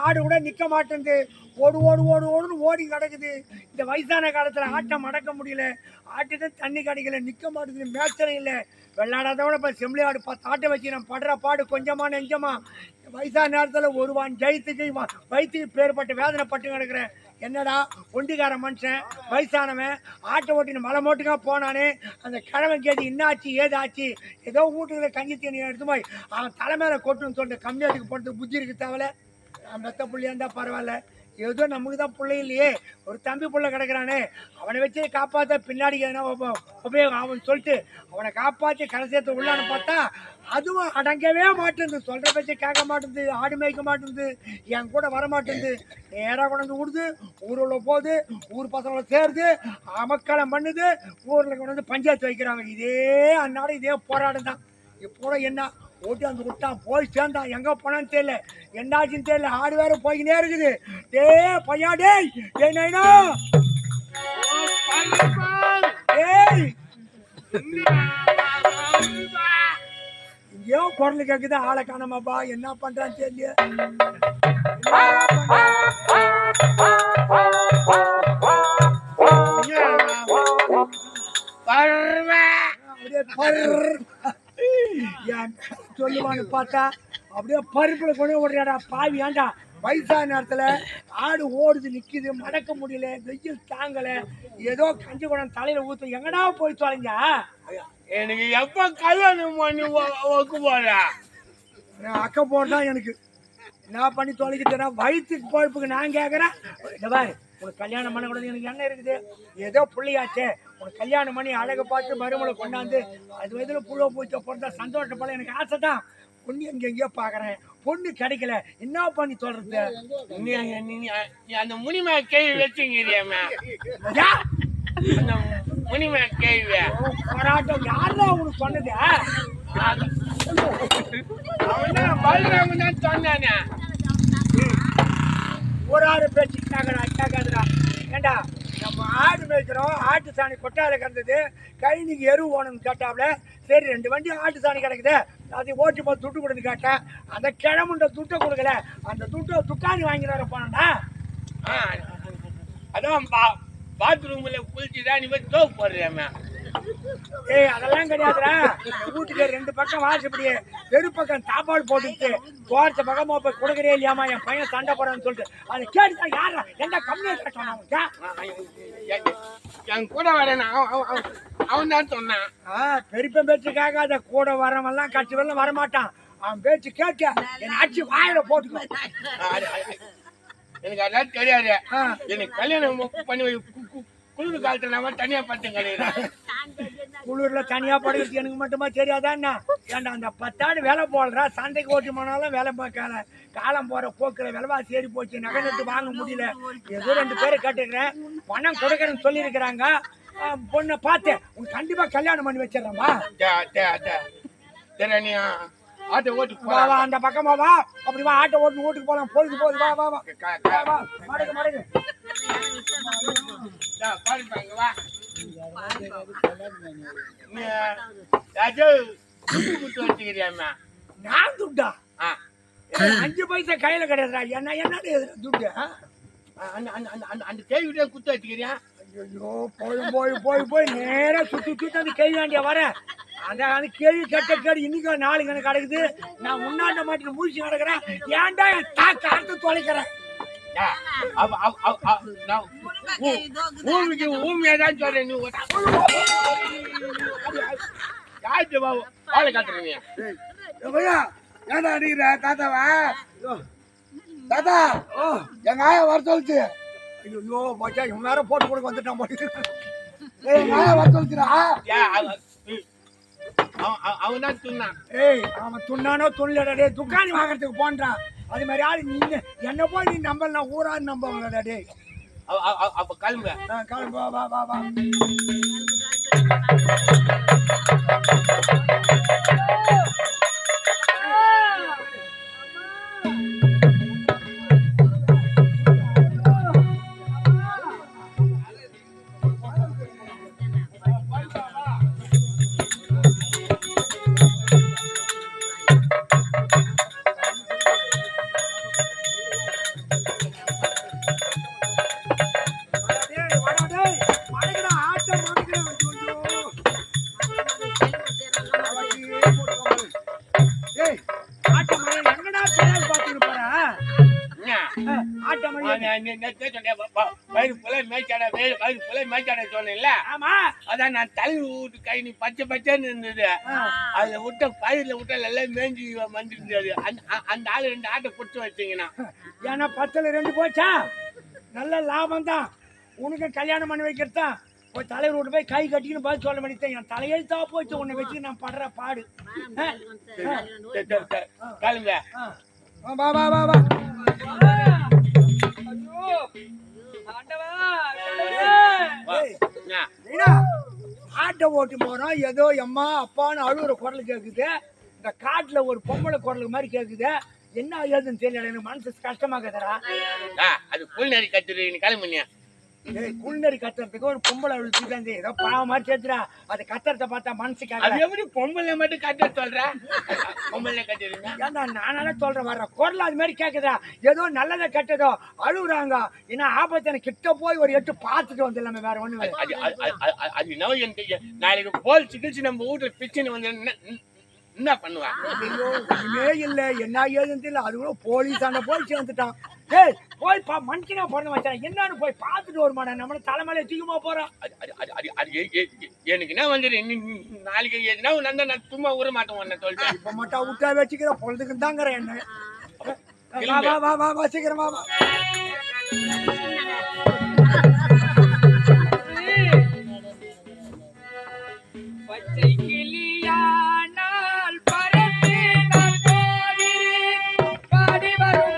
ஆடு கூட நிக்க மாட்டேங்குது. ஓடு ஓடு ஓடு ஓடுன்னு ஓடி கிடக்குது. இந்த வயசான காலத்துல ஆட்டம் அடக்க முடியல. ஆட்டுக்கு தண்ணி கிடைக்கல, நிக்க மாட்டேங்குது, மேய்ச்சலும் இல்லை. வெள்ளாடாதோட இப்போ செம்பிளி ஆடு 10 ஆட்டை வச்சு நான் படுற பாடு கொஞ்சமா நெஞ்சமா. வயசான நேரத்தில் ஒருவான் ஜெயத்துக்கு வயிற்றுக்கு பேர்பட்ட வேதனைப்பட்டு கிடக்குறேன். என்னடா ஒண்டிக்கார மனுஷன் வயசானவன் ஆட்டை ஓட்டின மலை மோட்டுக்கா போனானே. அந்த கிழவன் கேட்டு என்னாச்சு ஏதாச்சு, ஏதோ வீட்டுக்குள்ள கஞ்சி தண்ணி எடுத்து போய் அவன் தலைமையில கொட்டுன்னு சொல்லிட்டு கம்மியாட்டுக்கு போட்டு புத்தி இருக்கு தேவல. மெத்த புள்ளியா இருந்தா பரவாயில்ல, ஏதோ நமக்கு தான் பிள்ளை இல்லையே, ஒரு தம்பி பிள்ளை கிடக்குறானே, அவனை வச்சு காப்பாற்ற பின்னாடி எதனா உபயோகம் அவன் சொல்லிட்டு அவனை காப்பாற்றி கடைசியத்தை உள்ளான்னு பார்த்தா அதுவும் அடங்கவே மாட்டேங்குது. சொல்கிற பேச்சு கேட்க மாட்டேங்குது, ஆடு மேய்க்க மாட்டேங்குது, என் கூட வர மாட்டேங்குது. நேராக கொண்டு வந்து விடுது, ஊரில் போகுது, ஊர் பசங்களை சேருது, அமக்களம் பண்ணுது, ஊரில் கொண்டு வந்து பஞ்சாயத்து வைக்கிறாங்க. இதே அன்னாட இதே போராட்டம் தான். இப்போ என்ன ஓட்டி வந்து விட்டான், போய் சேர்ந்தான், எங்க போனான்னு தெரியல, என்னாச்சுன்னு தெரியல. ஆடு வேற போய்கினே இருக்குது. டே பையா, டேய் டேய் நைனா, டேய் இங்கேயோ குரல் கேக்குது, ஆளை காணாமப்பா. என்ன பண்றான்னு தெரியல. சொல்லுவான்னு பார்த்தா அப்படியே பருப்புல கொண்டு ஓடுறாடா பாவி. ஏண்டா வயசான நேரத்துல ஆடு ஓடுது நிக்குது, மடக்க முடியல, வெயில் தாங்கல, ஏதோ கஞ்சி குடம் தலையில ஊத்து. எங்கடா போய் தொலைங்க? எனக்கு எப்ப கல்யாணம் பண்ணி வைக்க போற? அக்க போடுதான் எனக்கு. என்ன பண்ணி தொலைக்கிட்டேன்னா வயிற்றுக்கு பழுப்புக்கு நான் கேட்கறேன். பாரு, உனக்கு கல்யாணம் பண்ணக்கூடாது, எனக்கு என்ன இருக்குது, ஏதோ புள்ளியாச்சே, உனக்கு கல்யாணம் பண்ணி அழகை பார்த்து மருமலை கொண்டாந்து அது வயதுல புள்ள பூச்ச போறதா சந்தோஷப்பட எனக்கு ஆசை தான். பொண்ணு எங்கெங்கயோ பாக்குறேன், பொண்ணு கிடைக்கல, என்ன பண்ணி சொல்றது? அந்த முனிமா கேள்வி வச்சுங்கிறியாமா? அந்த முனிமா கேள்வி போராட்டம் யாரா உனக்கு சொன்னது? அவன் பல்ராமன் தான் சொன்னானே. ஒரு ஆறு பேச்சுக்காகடா கேட்காதுடா. ஏண்டா நம்ம ஆடு மேய்க்கிறோம், ஆட்டு சாணி கொட்டாயில கிடந்தது, கைனிக்கு எரு ஓணுன்னு கேட்டாப்ல. சரி 2 வண்டி ஆட்டு சாணி கிடக்குது, அதை ஓட்டி போய் துட்டு கொடுத்து கேட்டேன். அந்த கிழமுண்ட துட்டை கொடுக்கல, அந்த துட்டை துட்டாணி வாங்கி வர போனேன்டா. அதான் பாத்ரூம்ல குளிச்சுதான் நீ போய் தோப்பு போடுறியாமே. ஏய் அதெல்லாம் கிடையாதுடா. வீட்டுக்கு 2 பக்கம் வாசப்படியே தெரு பக்கம் சாப்பாடு போட்டுட்டு தோரத்த பக்கமா போய் கொடுக்குறே இல்லையாமா, என் பையன் சண்டை போறான்னு சொல்லிட்டு அதை கேட்டுதான் யாரா எந்த கம்மியா கேட்டான்? என் கூட வரேன் அவன் தான் சொன்னான். பெரியப்ப பேச்சு கேட்காத, கூட வரவெல்லாம் கட்சி வரலாம் வரமாட்டான். அவன் பேச்சு கேட்க என் ஆட்சி வாயில போட்டுக்கோ. எனக்கு அதெல்லாம் தெரியாது. எனக்கு கல்யாணம் பண்ணி குளிர் காலத்துல நான் தனியா பட்டு கழிக்கிறேன். குளிர்ல தனியா படுக்கிறது எனக்கு மட்டுமா தெரியாதா? ஏன்டா அந்த 10 ஆடு வேலை போடுறா, சந்தைக்கு ஓட்டி போனாலும் வேலை பார்க்கல, காலம் போற போக்குல விலைவாசி ஏறி போச்சு, நகை நட்டு வாங்க முடியல. ஏதோ 2 பேரை கேட்டுக்கிறேன், பணம் கொடுக்கறேன்னு சொல்லி இருக்கிறாங்க. பொண்ணை பார்த்தேன், உனக்கு கண்டிப்பா கல்யாணம் பண்ணி வச்சிடறேம்மா. சரி நீ ஆட்டோ ஓட்டு வா, அந்த பக்கமா வா, அப்படி வா, ஆட்டோ ஓட்டு வீட்டுக்கு போலாம். போகுது வா வா வா வா, மடக்கு மடக்கு வா. வச்சுக்கிறியாமா? நான் துட்டா 5 பைசா கையில கிடையாதுடா. என்ன துட்டு? அந்த கேள்விட்டே குத்து வச்சுக்கிறியா? ஐயோ போய் போய் போய் போய் நேரா சுத்தி சுத்தி அந்த கேள்வி வேண்டிய வரேன். அந்த கேள்வி கேட்டு இன்னைக்கு நாளைக்கு எனக்கு கிடைக்குது. நான் முன்னாண்ட மாட்டி முடிச்சு கிடக்குறேன். ஏன்டா என் தாக்க அறுத்து தொலைக்கிறேன்? ஊமியாதான் சொல்றேன். நீ ஆளை காட்டுறீங்க. ஏன்டா அடிக்கிற தாத்தாவா? தாத்தா எங்க ஆயா வர சொல்லிச்சு. ஐயோ மச்சா இவன் வேற போட்டு கொடுக்க வந்துட்டான் போட்டு. எங்க ஆயா வர சொல்லிச்சுடா. அவன் தான் துண்ணான். ஏய் அவன் துண்ணானோ துண்ணலடா. டே துக்காணி வாங்குறதுக்கு போன்றான். அது மாதிரி ஆளு நீ என்ன போய் நீ நம்பல, ஊரான்னு நம்புவாங்கடா. டே அப்ப கிளம்பு. கிளம்பு வா வா வா. வயிறு போல மேய்ச்சாடா வயிறு போல மேய்ச்சாடா சொன்னேன்ல. ஆமா அதான் நான் தலைவி வீட்டு கை நீ பச்சை பச்சைன்னு இருந்தது. அதுல விட்ட பயிர்ல விட்ட எல்லாம் மேஞ்சி வந்துருந்தது. அந்த ஆளு 2 ஆட்டை பிடிச்சி வச்சீங்கன்னா ஏன்னா 10ல் 2 போச்சா, நல்ல லாபம் தான். உனக்கு கல்யாணம் பண்ணி வைக்கிறதா போய் தலைவர் வீட்டு போய் கை கட்டின்னு பதில் சொல்ல வேண்டியதான். என் தலையெழுத்தா போச்சு உன்னை வச்சு நான் படுற பாடு. கிளம்ப. வா வா வா வா. ஆட்டை ஓட்டி போறோம், ஏதோ எம்மா அப்பான்னு அழுகுற குரல் கேக்குது. இந்த காட்டுல ஒரு பொம்பளை குரல் மாதிரி கேக்குது. என்ன ஏதுன்னு தெரியல, எனக்கு மனசு கஷ்டமா கதரா. அது புல்நெறி கத்துரு நீ கிளம்புனியா. குள்ளரி கத்துறதுக்கு ஒரு பொம்பளை அழுத்து ஏதோ பாவம் மாதிரி சேர்த்துறா. அது கத்துறத பார்த்தா மனசுக்கு அது எப்படி பொம்பளை மட்டும் கத்த சொல்ற? பொம்பளை கத்துறீங்க ஏன்டா நானால சொல்றேன், வர்ற குரல் அது மாதிரி கேக்குதா. ஏதோ நல்லதை கெட்டதோ அழுகுறாங்க. ஏன்னா ஆபத்தான கிட்ட போய் ஒரு 8 பார்த்துட்டு வந்துடலாமே, வேற ஒண்ணு. அது என்ன எனக்கு நாளைக்கு போல் சிகிச்சை நம்ம வீட்டுல பிச்சுன்னு வந்து என்ன பண்ணுவா? ஒண்ணுமே இல்ல, என்ன ஏதுன்னு தெரியல. அது கூட போலீஸ் ஆண்ட போய் சேர்ந்துட்டான். ஏய் போய் மனுஷனா பிறந்த வச்சான், என்னன்னு போய் பார்த்துட்டு வருமாடா. நம்மள தலைமையில தூக்கமா போறோம். எனக்கு என்ன வந்துரு நாளைக்கு எதுனா நான் சும்மா விட மாட்டேன் உன்னை சொல்லிட்டேன். இப்ப மட்டும் விட்டா வச்சுக்கிற பொழுதுக்கு தாங்கிற என்ன. வா வா வா வா சீக்கிரம் வா வா. பச்சை கிளியானால் பறந்து நான் போகிறேன், பாடி வரும்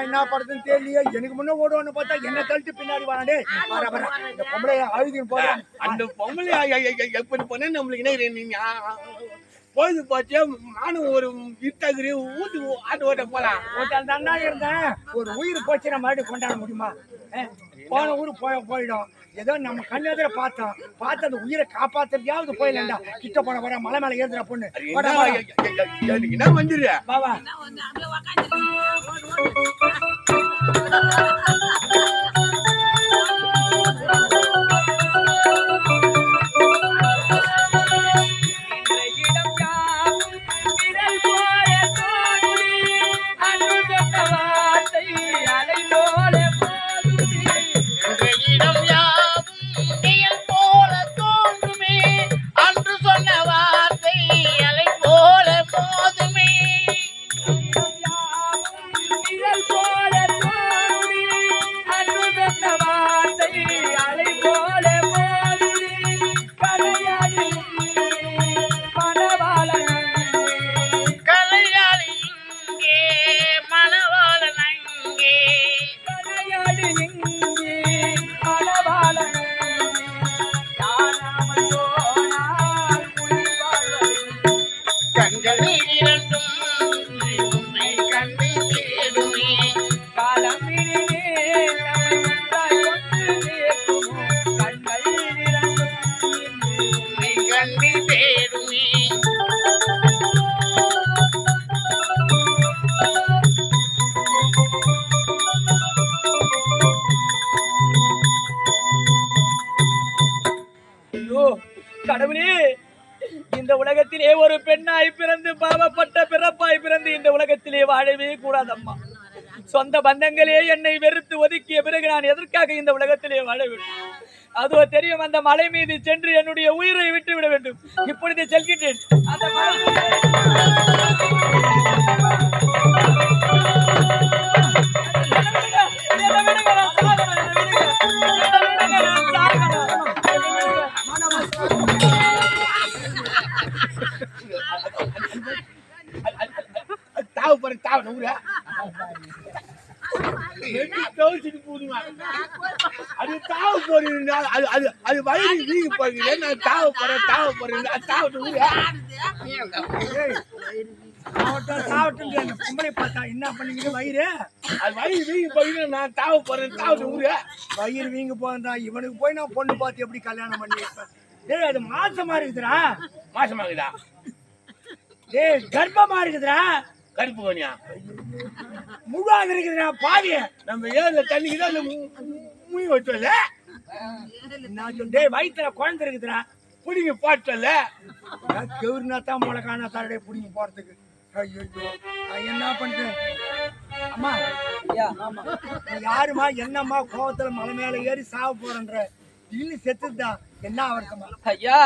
என்ன படுத்துன்னு தெரியலையே. எனக்கு முன்ன ஓடுவான்னு பார்த்தா என்ன தள்ளிட்டு பின்னாடி வராண்டே. இந்த பொம்பளை அழுதின்னு போறேன். அந்த பொம்பளை எப்படி போனே நம்மளுக்கு என்ன பொழுது போச்சு. நானும் ஒரு இட்டகிரி ஊத்து ஆட்டு ஓட்ட போலாம். ஓட்டால் தாண்டா இருந்தேன். ஒரு உயிர் போச்சு நம்ம மறுபடியும் கொண்டாட முடியுமா? போன ஊரு போயிடும். ஏதோ நம்ம கண்ணு எதிர பார்த்தோம், பார்த்து அந்த உயிரை காப்பாத்துறதையாவது போயிடலாம்டா. கிட்ட போன வர மலை மேல ஏறுற பொண்ணு என்ன வந்துரு பாவா. கடவுளே, இந்த உலகத்திலே ஒரு பெண்ணாய் பிறந்து பிறந்து பாவப்பட்ட பிறப்பாய் பிறந்து இந்த உலகத்திலே வாழவே கூடாதம்மா. சொந்த பந்தங்களே என்னை வெறுத்து ஒதுக்கிய பிறகு நான் எதற்காக இந்த உலகத்திலே வாழ வேண்டும்? அதோ தெரியும், அந்த மலை மீது சென்று என்னுடைய உயிரை விட்டு விட வேண்டும். இப்பொழுது செல்கின்றேன். அந்த மலை தாவு போற தாவு நூறு அது தாவு போறீங்க. அது வயிறு வீங்கி போகிறீங்க. நான் தாவு போறேன் தாவு நூறு பொம்பளை பார்த்தா என்ன பண்ணிக்கிட்டு வயிறு அது வயிறு வீங்கி போகிறீங்க. நான் தாவு போறேன் தாவு நூறு வயிறு வீங்க போறா. இவனுக்கு போய் நான் பொண்ணு பார்த்து எப்படி கல்யாணம் பண்ணி வைப்பேன்? டேய் அது மாசமா இருக்குதுடா. மாசமாகுதா? டேய் கர்ப்பமா இருக்குதுடா. கருப்பு கோனியா முழுவாக இருக்குதுடா பாவி. நம்ம ஏர்ல தண்ணிக்குதான் மூய் வச்சோம்ல. டேய் வயிற்றுல குழந்தை இருக்குதுடா. புடிங்க போட்டல கெவுரினா தான் முளைக்கானா தரடைய புடிங்க போறதுக்கு. ஐயோ நான் என்ன பண்றேன்? அம்மா ஆமா யாருமா என்னம்மா கோவத்துல மலை மேல ஏறி சாவ போறன்ற இன்னும் செத்துதான் என்ன அவர்த்தமா? ஐயா,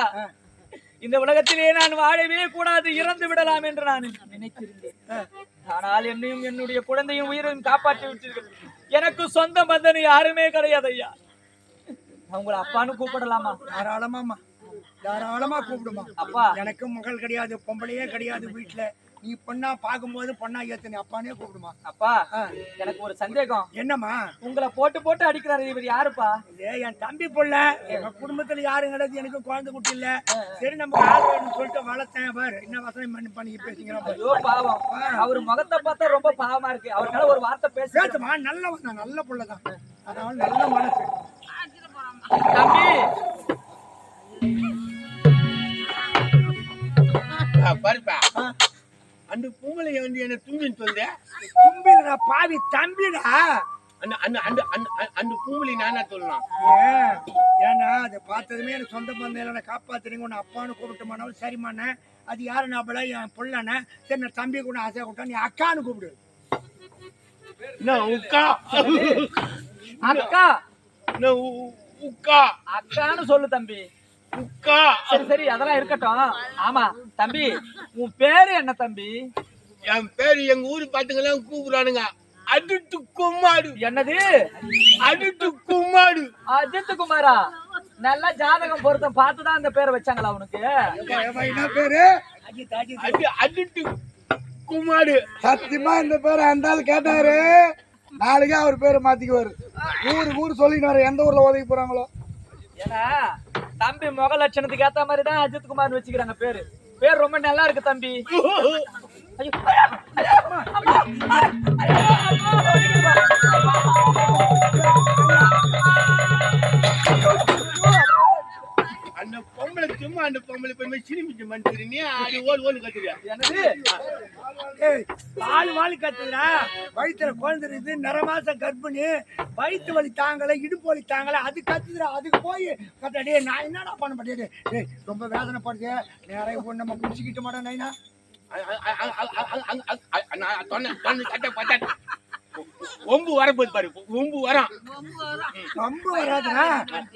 இந்த உலகத்திலே நான் வாழவே கூடாது, இறந்து விடலாம் என்று நான் நினைத்திருந்தேன். ஆனால் என்னையும் என்னுடைய குழந்தையும் உயிரையும் காப்பாற்றி விட்டீர்கள். எனக்கு சொந்த பந்தன் யாருமே கிடையாது ஐயா. உங்களை அப்பான்னு கூப்பிடலாமா? தாராளமாமா தாராளமா கூப்பிடுமா. அப்பா, எனக்கு மகள் கிடையாது, பொம்பளையே கிடையாது வீட்டுல. நீ பொண்ணா பாக்கும்போது பொண்ணா ஏத்து அப்பானே கூப்பிடுமா. அப்பா எனக்கு ஒரு சந்தேகம். என்னம்மா? உங்களை போட்டு போட்டு அடிக்கிறாரு, இவர் யாருப்பா? என் தம்பி பொண்ண. எங்க குடும்பத்துல யாரும் கிடையாது, எனக்கு குழந்தை குட்டி இல்ல. சரி நம்ம ஆள் வேணும்னு சொல்லிட்டு வளர்த்தேன். பாரு என்ன வசதி பண்ணி பேசிக்கிறோம். ஐயோ பாவம், அவர் முகத்தை பார்த்தா ரொம்ப பாவமா இருக்கு. அவருக்கால ஒரு வார்த்தை பேசுமா. நல்லவன் தான், நல்ல புள்ளதான். அதனால நல்ல மனசு. தம்பி பாருப்பா, அந்த பொங்கலை வந்து என்ன தும்பின்னு சொல்ல. தும்பிடா பாவி தம்பிடா. அந்த பூமிலி நானா சொல்லலாம். ஏன்னா அதை பார்த்ததுமே எனக்கு சொந்த பந்தையில காப்பாத்துறீங்க உன்னை அப்பான்னு கூப்பிட்டுமானவள். சரிமான அது யாரு நாப்பல என் பொண்ணானே. சரி நான் தம்பி கூட ஆசை கூப்பிட்டா நீ அக்கான்னு கூப்பிடு. உக்கா அக்கா உக்கா அக்கான்னு சொல்லு தம்பி. உக்கா சரி சரி அதெல்லாம் இருக்கட்டும். ஆமா தம்பி, உன் பேரு என்ன தம்பி? என் பேரு எங்க ஊரு பாத்துங்களா கூப்பிடுறானுங்க அஜித்து குமாரு. என்னது? அஜித்து குமாரு. அஜித் குமாரா? நல்ல ஜாதகம் பொருத்தம் பார்த்துதான் அந்த பேரை வச்சாங்களா உனக்கு? என்ன பேரு? அஜித்து குமாரு. சத்தியமா இந்த பேரை அந்த ஆள் கேட்டாரு. நாளைக்கு அவர் பேரை மாத்திக்குவாரு. ஊரு சொல்லினாரு எந்த ஊர்ல உதவி போறாங்களோ. ஏன்னா தம்பி முக லட்சணத்துக்கு ஏத்த மாதிரி தான் அஜித் குமார் வச்சுக்கிறாங்க பேரு. பேர் ரொம்ப நல்லா இருக்கு தம்பி. அந்த பொம்பளை சும்மா அந்த பொம்பளை போய் சிரிமிச்சு மனுஷன் நீ அது ஓடு கத்துறியா? என்னது வாழ் கத்துறா? வயிற்றுல குழந்தை இருக்குது, நிற மாசம் கர்ப்பிணி, வயிற்று வலி தாங்கல, இடுப்பு வலி தாங்கல, அது கத்துதுரா. அதுக்கு போய் கத்தடே நான் என்னடா பண்ண மாட்டேன். டேய் ரொம்ப வேதனைப்படுது. நிறைய பொண்ணு நம்ம குடிச்சுக்கிட்ட மாட்டோம் நைனா. ஒம்பு வரப்போது பாரு. ஒம்பு வரும். ரொம்ப வராதுனா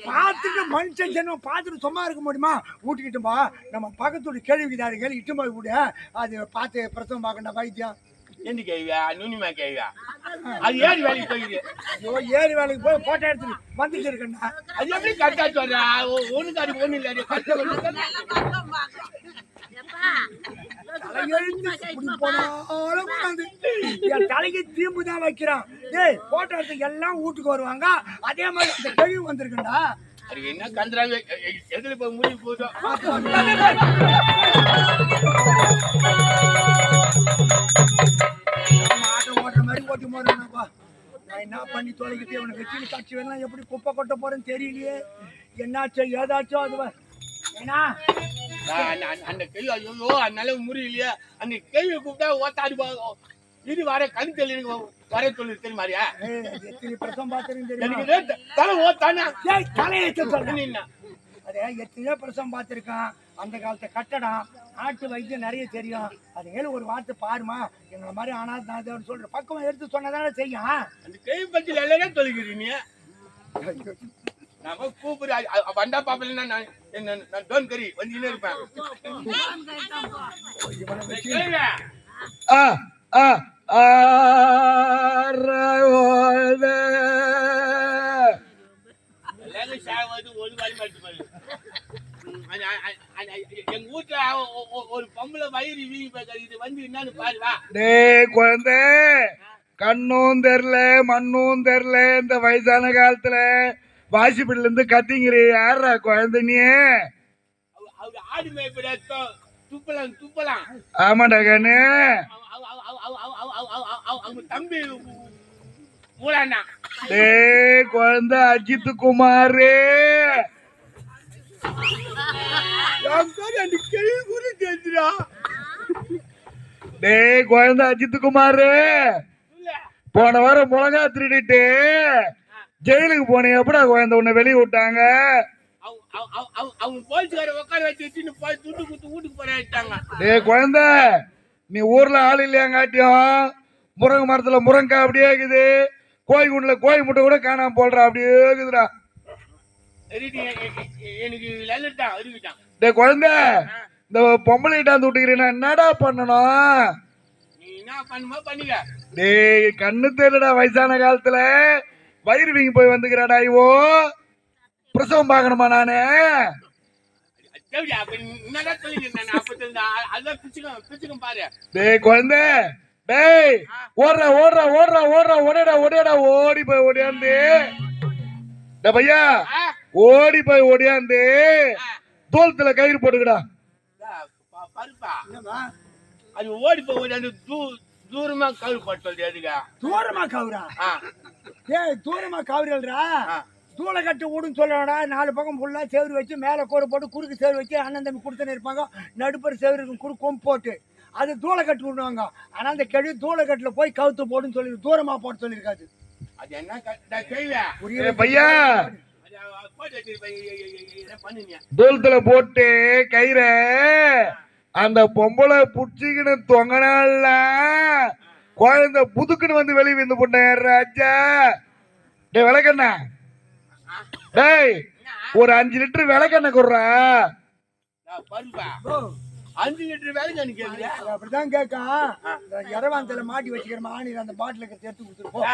பார்த்துட்டு மனுஷன் ஜென்மம் பார்த்துட்டு சும்மா இருக்க முடியுமா? ஊட்டிக்கிட்டுமா நம்ம பக்கத்தோட கேள்விக்குதாரு கேள்வி இட்டு போய் விடு. அது பார்த்து பிரசவம் பார்க்கணும். வைத்தியம் என்ன கேள்வியா? நுனிமா கேள்வியா? அது ஏறி வேலைக்கு போயிடுது. ஐயோ ஏறி வேலைக்கு போய் போட்டோ எடுத்துட்டு வந்துட்டு இருக்கேன்னா அது எப்படி கட்டாச்சு வர்றா? ஒண்ணுக்கு அது ஒண்ணு இல்லை. தலைக்கு தீம்பு தான் வைக்கிறான். ஏய் போட்டோ எடுத்து எல்லாம் வீட்டுக்கு வருவாங்க. அதே மாதிரி இந்த கேள்வி வந்திருக்குண்டா. அது என்ன கந்துறாங்க எதுல போய் முடிவு போதும். ஆட்டம் ஓட்டுற மாதிரி ஓட்டி போறேன்ப்பா. நான் என்ன பண்ணி தொலைக்கிட்டு இவனை வச்சு காட்சி வேணா எப்படி குப்பை கொட்ட போறேன்னு தெரியலையே. என்னாச்சோ ஏதாச்சோ அது ஏன்னா அந்த கேள்வி ஐயோ அதனால முடியலையே. அந்த கேள்வியை கூப்பிட்டா ஓத்தாடி இது வர கண் தெளி வர சொல்லி தெரியுமாரியா? பிரசவம் பார்த்துருக்கு தலை ஓத்தானா தலையை சொல்றேன். அதே எத்தனையோ பிரசவம் பார்த்துருக்கான். அந்த காலத்து கட்டடம் நாட்டு வைத்தியம் நிறைய தெரியும். அது மேல ஒரு வார்த்தை பாருமா, எங்களை மாதிரி ஆனால் நான் சொல்ற பக்கம் எடுத்து சொன்னதானே செய்யும். அந்த கை பத்தியில் எல்லாரும் சொல்லிக்கிறீங்க. நம்ம கூப்பிடு வந்தா பாப்பா, நான் டோன் கறி வந்துன்னு இருப்பேன். எங்க வீட்டுல ஒரு பொம்பளை வயிறு வீங்கி இது வந்து என்னன்னு பாருவா. குழந்தை கண்ணும் தெரியல மண்ணும் தெரியல, இந்த வயசான காலத்துல வாசிப்பில இருந்து கத்திங்கிற யாரா குழந்தை நீ? அவரு ஆடு மேய்ப்பட துப்பலாம் துப்பலாம். ஆமாடா கண்ணு, அவங்க தம்பி மூலாண்ணா. குழந்தை அஜித் குமாரு குழந்தை அஜித் குமாரு போன வாரம் முழங்கா திருடிட்டு ஜெயிலுக்கு போன எப்படா குழந்தை உன்னை வெளியே விட்டாங்க? அவங்க போலீஸ்கார உட்கார வச்சு துண்டு குத்து வீட்டுக்கு போறாங்க. குழந்தை நீ ஊர்ல ஆள் இல்லையாங்காட்டியும் முருங்கை மரத்துல முருங்கா அப்படியே இருக்குது, கோழி குண்டுல கோழி முட்டை கூட காணாம போடுறா அப்படியே இருக்குதுடா. எனக்கு லல்லட்டா அறிவிட்டான். குழந்தை இந்த பொம்பளைட்டாந்து விட்டுக்கிறீன்னா என்னடா பண்ணணும்? நீ என்ன பண்ணுமோ பண்ணிக்க. கண்ணு தெரியலடா, வயசான காலத்துல வயிறு வீங்கி போய் வந்துக்கிறாடா. இவோ பிரசவம் பாக்கணுமா நானு? குழந்தை ஓடுறா ஓடுறா ஓடுறா ஓடுறா ஓடடா ஓடியாடா, ஓடி போய் ஓடியாந்து பையா, ஓடி போய் ஓடியாந்து தோளத்துல கயிறு போட்டுக்கடா. அது ஓடி போய் ஓடியாந்து தூரமா கவுரு போட்டு எதுக்கா? தூரமா கவுரா? தூரமா கவுரல்ரா, தூளை கட்டு விடுன்னு சொல்லடா. 4 பக்கம் ஃபுல்லா சேவரு வச்சு மேலே கோடு போட்டு குறுக்கு சேவரு வச்சு அண்ணன் தம்பி கொடுத்துன்னு இருப்பாங்க. நடுப்பர் சேவரு இருக்கும் குறு கொம்பு போட்டு அது தூளை கட்டு விடுவாங்க. ஆனா அந்த கெழி தூளை கட்டுல போய் கவுத்து போடுன்னு சொல்லி தூரமா போட்டு சொல்லியிருக்காது. அது என்ன பையா, தூளத்துல போட்டு கயிற அந்த பொம்பளை புடிச்சுக்கின்னு தொங்கனால குழந்தை புதுக்குன்னு வந்து வெளியே வந்து போட்டேன் ராஜா. விளக்கண்ணா டேய், ஒரு 5 லிட்டர் விளக்கெண்ணெய் கொடுறா. 5 லிட்டர் விளக்கெண்ணெய் கேக்குறியா? அப்படிதான் கேட்கான். இரவாந்தல மாட்டி வச்சுக்கிறமா ஆணில அந்த பாட்டில எடுத்து கொடுத்துருப்போம்.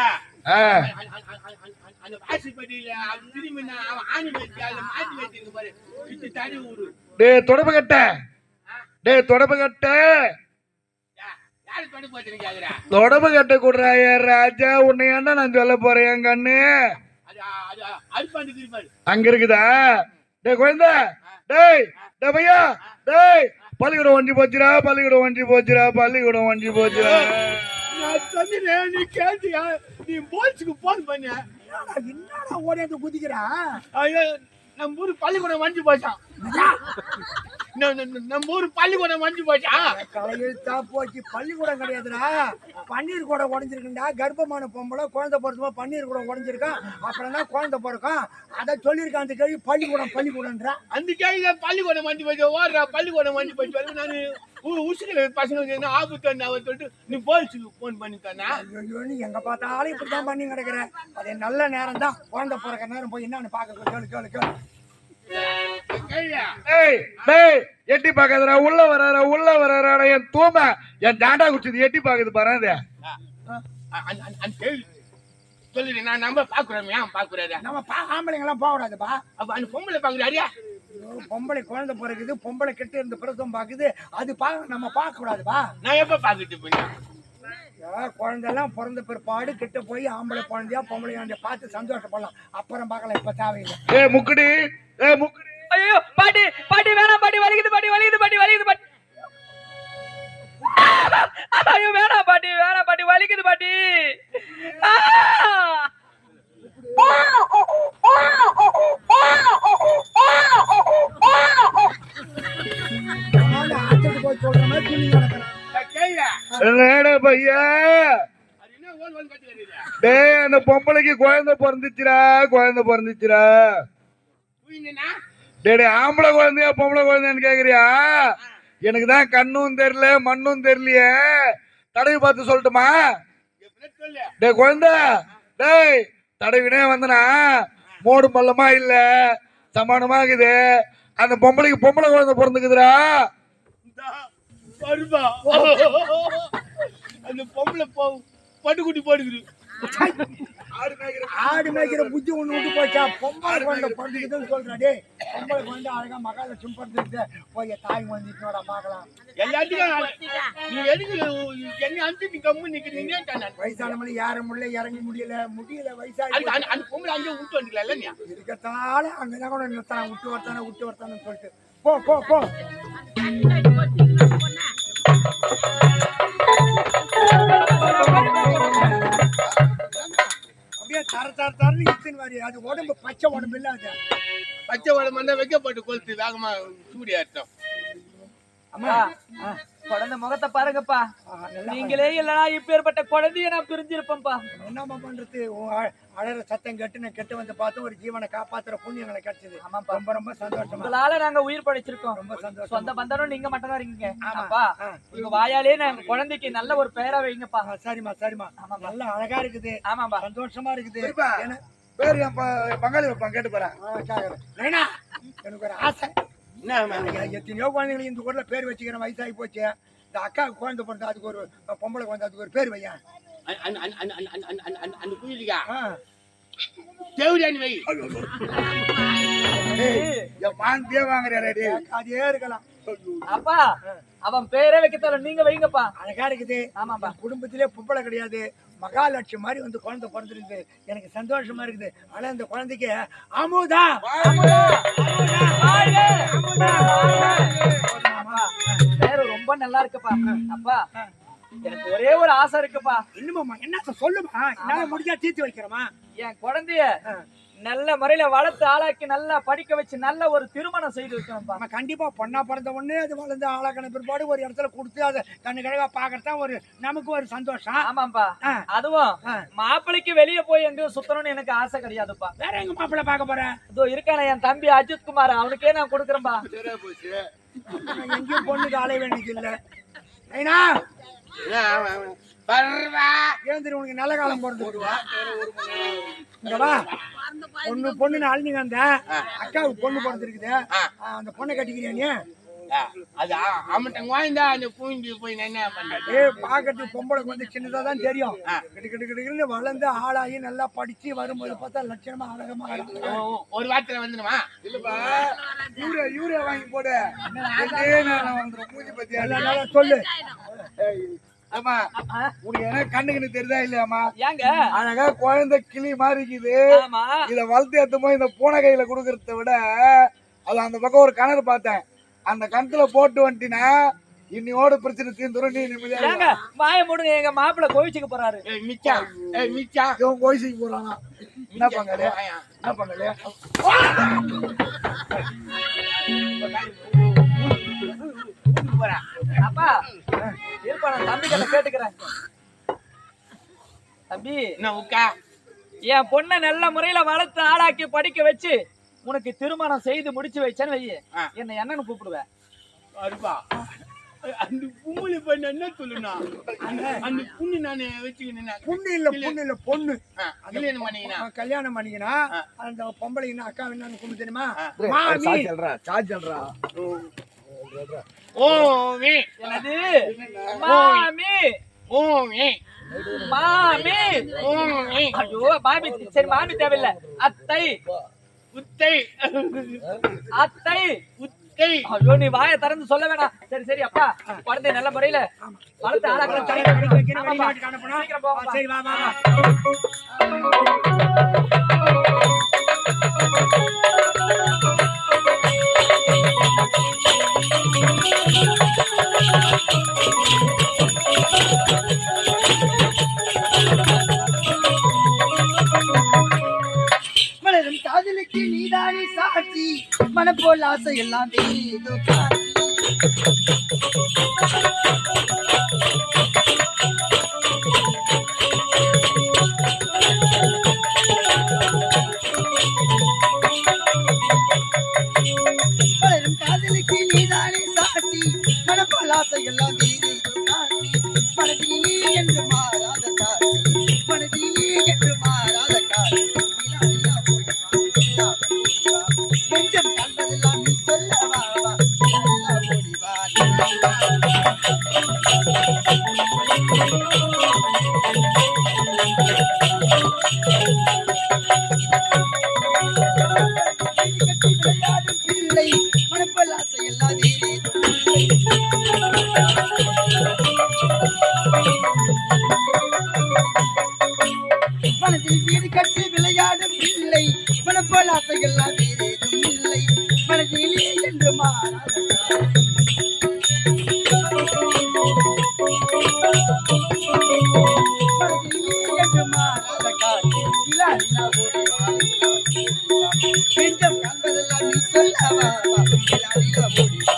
அந்த வாசிப்படியில திரும்பி ஆணி வச்சு அதை மாட்டி வச்சிருக்கு பாரு, விட்டு தடி ஊரு. தொடப்பு கட்ட தொடப்பு கட்ட யாரு தொடப்பு வச்சுன்னு கேக்குறா? தொடப்பு கட்ட கொடுறா ராஜா. உன்னை என்ன நான் சொல்ல போறேன் என் கண்ணு? அங்க இருக்குதா? குழந்தை பையா, பள்ளிக்கூடம் ஒன்றி போச்சுரா, பள்ளிக்கூடம் ஒன்றி போச்சுரா, பள்ளிக்கூடம் ஒன்றி போச்சுரா. நான் சொன்னேன், நீ கேட்டியா? நீ போலீஸுக்கு போன் பண்ண. என்னடா ஓடியாந்து குதிக்கிறா? நம்ம ஊரு பள்ளிக்கூடம் வஞ்சி போச்சான். நம்ம ஊரு பள்ளிக்கூடம் வஞ்சி போச்சான். கலையெழுத்தா போச்சு. பள்ளிக்கூடம் கிடையாதுடா, பன்னீர் கூட உடஞ்சிருக்குண்டா. கர்ப்பமான பொம்பளை குழந்தை பிறந்தமா பன்னீர் கூட உடஞ்சிருக்கான். அப்புறம் தான் குழந்தை பிறக்கும். அதை சொல்லியிருக்கான் அந்த கேள்வி. பள்ளிக்கூடம்ன்றா அந்த கேள்வி. பள்ளிக்கூடம் வஞ்சி போச்சு, ஓடுறா பள்ளிக்கூடம் வஞ்சி போச்சு. நான் உசுக்கிற பசங்களுக்கு என்ன ஆபத்து அவர் சொல்லிட்டு நீ போலீஸுக்கு போன் பண்ணித்தானா? எங்க பார்த்தாலும் இப்படிதான் பண்ணி கிடக்குறேன். அது நல்ல நேரம் தான், குழந்தை பிறக்கிற நேரம் போய் என்னன்னு பாக்க கேளு கேளு கேளு. எட்டி பாக்குறா, உள்ள வர்ற உள்ள வர்ற என் தூம என் தாண்டா குடிச்சது எட்டி பாக்குது பாரு. சொல்லு, நான் நம்ம பாக்குறோம். ஏன் பாக்குறாரு? நம்ம ஆம்பளைங்க எல்லாம் போக கூடாதுப்பா. அப்ப அந்த பொம்பளை பாக்குறாரியா? பொம்பளை குழந்தை பிறகுது, பொம்பளை கிட்ட இருந்து பிரசவம் பாக்குது, அது நம்ம பார்க்க கூடாதுப்பா. நான் எப்ப பாத்துட்டு போனேன்? குழந்தை எல்லாம் பிறந்த பிற்பாடு கிட்ட போய் ஆம்பளை குழந்தையா பொம்பளை பார்த்து சந்தோஷப்படலாம். அப்புறம் பார்க்கலாம், இப்ப தேவையில்லை. முக்குடி முக்குடி. ஐயோ பாட்டி பாட்டி வேணாம் பாட்டி, வலிக்குது பாட்டி, வலிக்குது பாட்டி, வலிக்குது பாட்டி. ஐயோ வேணாம் பாட்டி, வேணாம் பாட்டி, வலிக்குது பாட்டி. போய் சொல்ற மாதிரி பையா, அந்த பொம்பளைக்கு குழந்தை பிறந்துச்சுரா, குழந்தை பிறந்துச்சுரா. டேய் ஆம்பளை குழந்தையா பொம்பளை குழந்தையான்னு கேக்குறியா? எனக்கு தான் கண்ணும் தெரியல மண்ணும் தெரியலையே, தடவி பார்த்து சொல்லட்டுமா? டேய் குழந்தை, டேய் தடவினே வந்தனா மோடு பள்ளமா இல்ல சமானமா இருக்குது. அந்த பொம்பளைக்கு பொம்பளை குழந்தை பிறந்துக்குதுடா. அந்த பொம்பளை பட்டுக்குட்டி போடுக்குது. ஆடு மேய்க்கிற புத்தி ஒண்ணு விட்டு போச்சா? பொம்பளை குழந்தை பிறந்துக்குதுன்னு சொல்றா. டேய் பொம்பளை குழந்தை அழகா மகாலட்சுமி பிறந்துருக்கு. போய் தாய் வந்துட்டோட பாக்கலாம். எல்லாத்துக்கும் நீ எதுக்கு என்ன அஞ்சு நீ கம்மு நிக்கிறீங்க? வயசான மணி ஏற முடியல, இறங்க முடியல வயசாகி அந்த பொம்பளை அங்கே விட்டு வந்துக்கல நீ இருக்கத்தால அங்கதான் கூட நிறுத்தான விட்டு வரத்தானு சொல்லிட்டு போ போ போ. அப்படியே தரன்னு இழுத்துன்னு வாரி. அது உடம்பு பச்சை உடம்பு இல்ல. அது பச்சை உடம்பு வந்தா வைக்கப்பட்டு கொளுத்து வேகமா சூடியாட்டம். அம்மா குழந்தை முகத்தை பாருங்கப்பா. நல்லா நீங்களே இல்லனா இப்பேற்பட்ட குழந்தைய நான் பிரிஞ்சிருப்பேன்பா. என்னம்மா பண்றது? அழற சத்தம் கேட்டு நான் கெட்டு வந்து பார்த்தோம். ஒரு ஜீவனை காப்பாத்துற புண்ணியம் எனக்கு கிடைச்சது. ஆமாப்பா, ரொம்ப ரொம்ப சந்தோஷமா. உங்களால நாங்க உயிர் படைச்சிருக்கோம். ரொம்ப சந்தோஷம். சொந்த பந்தனும் நீங்க மட்டும் தான் இருக்கீங்க. ஆமா. அப்பா உங்க வாயாலே நான் குழந்தைக்கு நல்ல ஒரு பெயரா வைங்கப்பா. சரிம்மா சரிம்மா. நல்லா அழகா இருக்குது. ஆமாப்பா, சந்தோஷமா இருக்குது. சரிப்பா. ஏன்னா பேர் என் பங்காளி வைப்பான், கேட்டு போறேன். நைனா, எனக்கு ஒரு ஆசை. எத்தனையோ குழந்தைங்களுக்கு இந்த ஊர்ல பேர் வச்சுக்கிறேன். வயசாகி போச்சு. இந்த அக்கா குழந்தை பிறந்த அதுக்கு ஒரு பொம்பளை குழந்தை அதுக்கு ஒரு பேர் வையன். அந்த குயிலிக்கா தேவடியானி வை. என் மாந்தியே வாங்குறாரு. அதே இருக்கலாம். அப்பா அவன் பேரே வைக்க தர நீங்க வைங்கப்பா. அழகா இருக்குது. ஆமாப்பா, குடும்பத்திலே பொம்பளை கிடையாது. மகாலட்சுமி மாதிரி வந்து குழந்தை பிறந்திருக்கு. எனக்கு சந்தோஷமா இருக்குது. ஆனா இந்த குழந்தைக்கு அமுதா பேரு ரொம்ப நல்லா இருக்குப்பா. அப்பா எனக்கு ஒரே ஒரு ஆசை இருக்குப்பா. இன்னுமா என்ன சொல்லுமா? என்னால முடிஞ்சா தீர்த்து வைக்கிறோமா? என் குழந்தைய நல்ல முறையில வளர்த்து ஆளாக்கி நல்லா படிக்க வச்சு நல்ல ஒரு திருமணம் செய்து வைக்கணும்பா. நம்ம கண்டிப்பா பொண்ணா பிறந்த உடனே அது வளர்ந்து ஆளாக்கான பிற்பாடு ஒரு இடத்துல கொடுத்து அதை கண்ணு கழகா பாக்குறதா ஒரு நமக்கு ஒரு சந்தோஷம். ஆமாப்பா, அதுவும் மாப்பிள்ளைக்கு வெளியே போய் எங்கேயும் சுத்தணும்னு எனக்கு ஆசை கிடையாதுப்பா. வேற எங்க மாப்பிள்ளை பார்க்க போறேன்? இதோ இருக்கான என் தம்பி அஜித் குமார், அவனுக்கே நான் கொடுக்குறேன்பா. எங்கேயும் பொண்ணுக்கு ஆளை வேண்டியது இல்ல. ஐனா ஏந்திரி, உனக்கு நல்ல காலம் பிறந்து பொண்ணு அழிஞ்சுங்க. அந்த அக்காவுக்கு பொண்ணு பிறந்திருக்குது. அந்த பொண்ணை கட்டிக்கிறியா நீ? அது அவன்கிட்ட வாய்ந்தா அந்த பூண்டி போய் என்ன பண்றது? பாக்கிறதுக்கு பொம்பளைக்கு வந்து சின்னதா தான் தெரியும். கிட்டு வளர்ந்து ஆளாகி நல்லா படிச்சு வரும்போது பார்த்தா லட்சணமா அழகமா ஒரு வாரத்துல வந்துடுமா? இல்லப்பா, யூரியா வாங்கி போடு. மூஞ்சி பத்தியா சொல்லு. ஆமா, உனக்கு என்ன கண்ணுக்கு தெரியுதா இல்லையாமா? ஏங்க அழகா குழந்தை கிளி மாதிரி இருக்குது. ஆமா, இத வளர்த்து ஏத்துமோ இந்த பூனை கையில குடுக்கறத விட அது அந்த பக்கம் ஒரு கிணறு பார்த்தேன், அந்த கிணத்துல போட்டு வந்துட்டினா இன்னையோட பிரச்சனை தீர்ந்துரும். நீ நிம்மதியா வாய மூடுங்க. எங்க மாப்பிள்ளை கோவிச்சுக்கு போறாரு. மிச்சா மிச்சா இவன் கோயிலுக்கு போறானா? என்ன பங்காளி? என்ன பங்காளி? அப்பா இருப்பா, நான் தம்பி கிட்ட கேட்டுக்கிறேன். தம்பி, என் பொண்ணை நல்ல முறையில வளர்த்து ஆளாக்கி படிக்க வச்சு உனக்கு திருமணம் செய்து முடிச்சு வச்சேன்னு வையே, என்ன என்னன்னு கூப்பிடுவேன்? அந்த கும்பலி பண்ண என்ன சொல்லுனா? அந்த புண்ணு நானே வச்சுக்கினேன். புண்ணு இல்ல பொண்ணு. கல்யாணம் பண்ணிக்கினா கல்யாணம் பண்ணிக்கினா அந்த பொம்பளை என்ன அக்கா என்னன்னு கூப்பிடு தெரியுமா? ஓமே என்னது? மாமி ஓமே மாமி ஓமே. ஐயோ மாமி, சரி மாமி தேவையில்ல. அத்தை உத்தை அத்தை உத்தை. ஐயோ நீ வாயை திறந்து சொல்ல வேணாம். சரி சரி அப்பா, குழந்தை நல்ல முறையில வளர்த்து ஆளாக்கலாம். சீக்கிரம் போங்கப்பா. சரி வா வா வா. மலரும் காதலுக்கு நீதானே சாட்சி, மனம் போல் ஆசை எல்லாம் வேதோ காட்சி. பிள்ளை மனப்போல் ஆசை எல்லாம் மனதில் வீடு கட்டி விளையாடும் பிள்ளை மனப்போல் ஆசை எல்லாம் வேறேதும் இல்லை மனதிலே என்று மாறாத மனதிலே என்று மாறாத காற்று நிலா நிலா ஓடிவா நெஞ்சம் காண்பதெல்லாம் நீ சொல்லவா நிலா நிலா ஓடிவா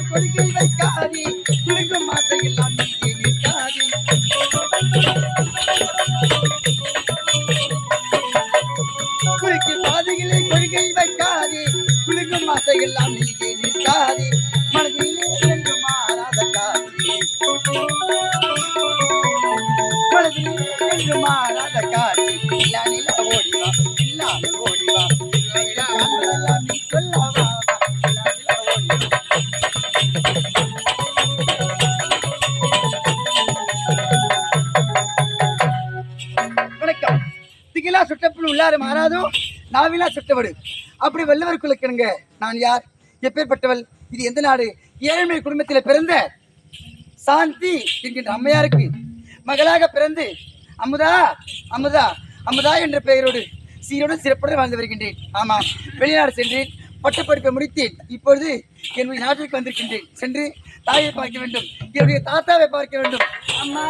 கொள்கை வைக்காதே துளிக்கும் ஆசையெல்லாம் நீ நிற்காதே குறுக்கு பாதைகளை கொள்கை வைக்காதே குளிக்கும் ஆசையெல்லாம் நீ நிற்காதே மனதிலே என்று மாறாத காற்று மனதிலே என்று மாறாத காற்று நிலா நிலா ஓடிவா இல்லாமல் ஓடிவா காண்பதெல்லாம் நீ சொல்லவா நிலா நிலா ஓடிவா வணக்கம் திகிலா சுட்டப்புள் உள்ளாறு மாறாதோ நாவிலா சுட்டவடு அப்படி வல்லவர் குலக்கணுங்க நான் யார் எப்பேற்பட்டவள் இது எந்த நாடு ஏழ்மை குடும்பத்தில் பிறந்த சாந்தி என்கின்ற அம்மையாருக்கு மகளாக பிறந்து அமுதா அமுதா அமுதா என்ற பெயரோடு சீரோடு சிறப்புடன் வாழ்ந்து வருகின்றேன் ஆமாம் வெளிநாடு சென்றேன் பட்டப்படிப்பை முடித்தேன் இப்பொழுது என்னுடைய நாட்டிற்கு வந்திருக்கின்றேன் சென்று தாயை பார்க்க வேண்டும் என்னுடைய தாத்தாவை பார்க்க வேண்டும் அம்மா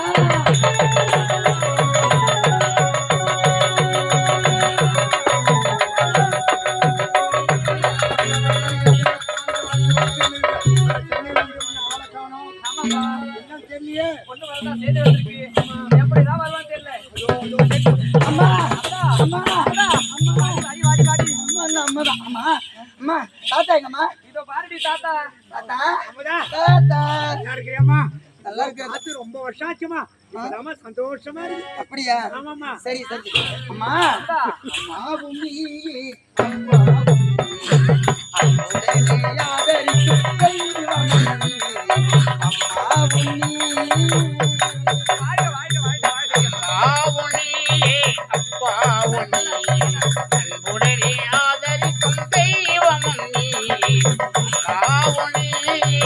பொண்ணு வரதான் சேர்ந்து வந்திருக்கு. எப்படிதான் வருவான்னு தெரியல. அம்மா அம்மா அம்மா வாடி, வாடி, வாடி. அம்மாதான் அம்மா அம்மா தாத்தா எங்கம்மா இதோ பாருடி தாத்தா. தாத்தா அமுதா, தாத்தா நல்லா இருக்கிறியாம்மா? நல்லா இருக்கு பார்த்து ரொம்ப வருஷம் ஆச்சுமா. இப்பதாம்மா சந்தோஷமா இருக்கு. அப்படியா ஆமாம்மா. சரி சரி அம்மா தாத்தா. அம்மா உன்னி அம்மா அம்முதனை ஆதரிக்கும் தெய்வமணி அம்மா உன்னி வாழ்க, வாழ்க, வாழ்க, வாழ்க. ஆவுனியே அப்பாவுனி அன்புடனே ஆதரிக்கும் தெய்வமும் நீ ஆவுனியே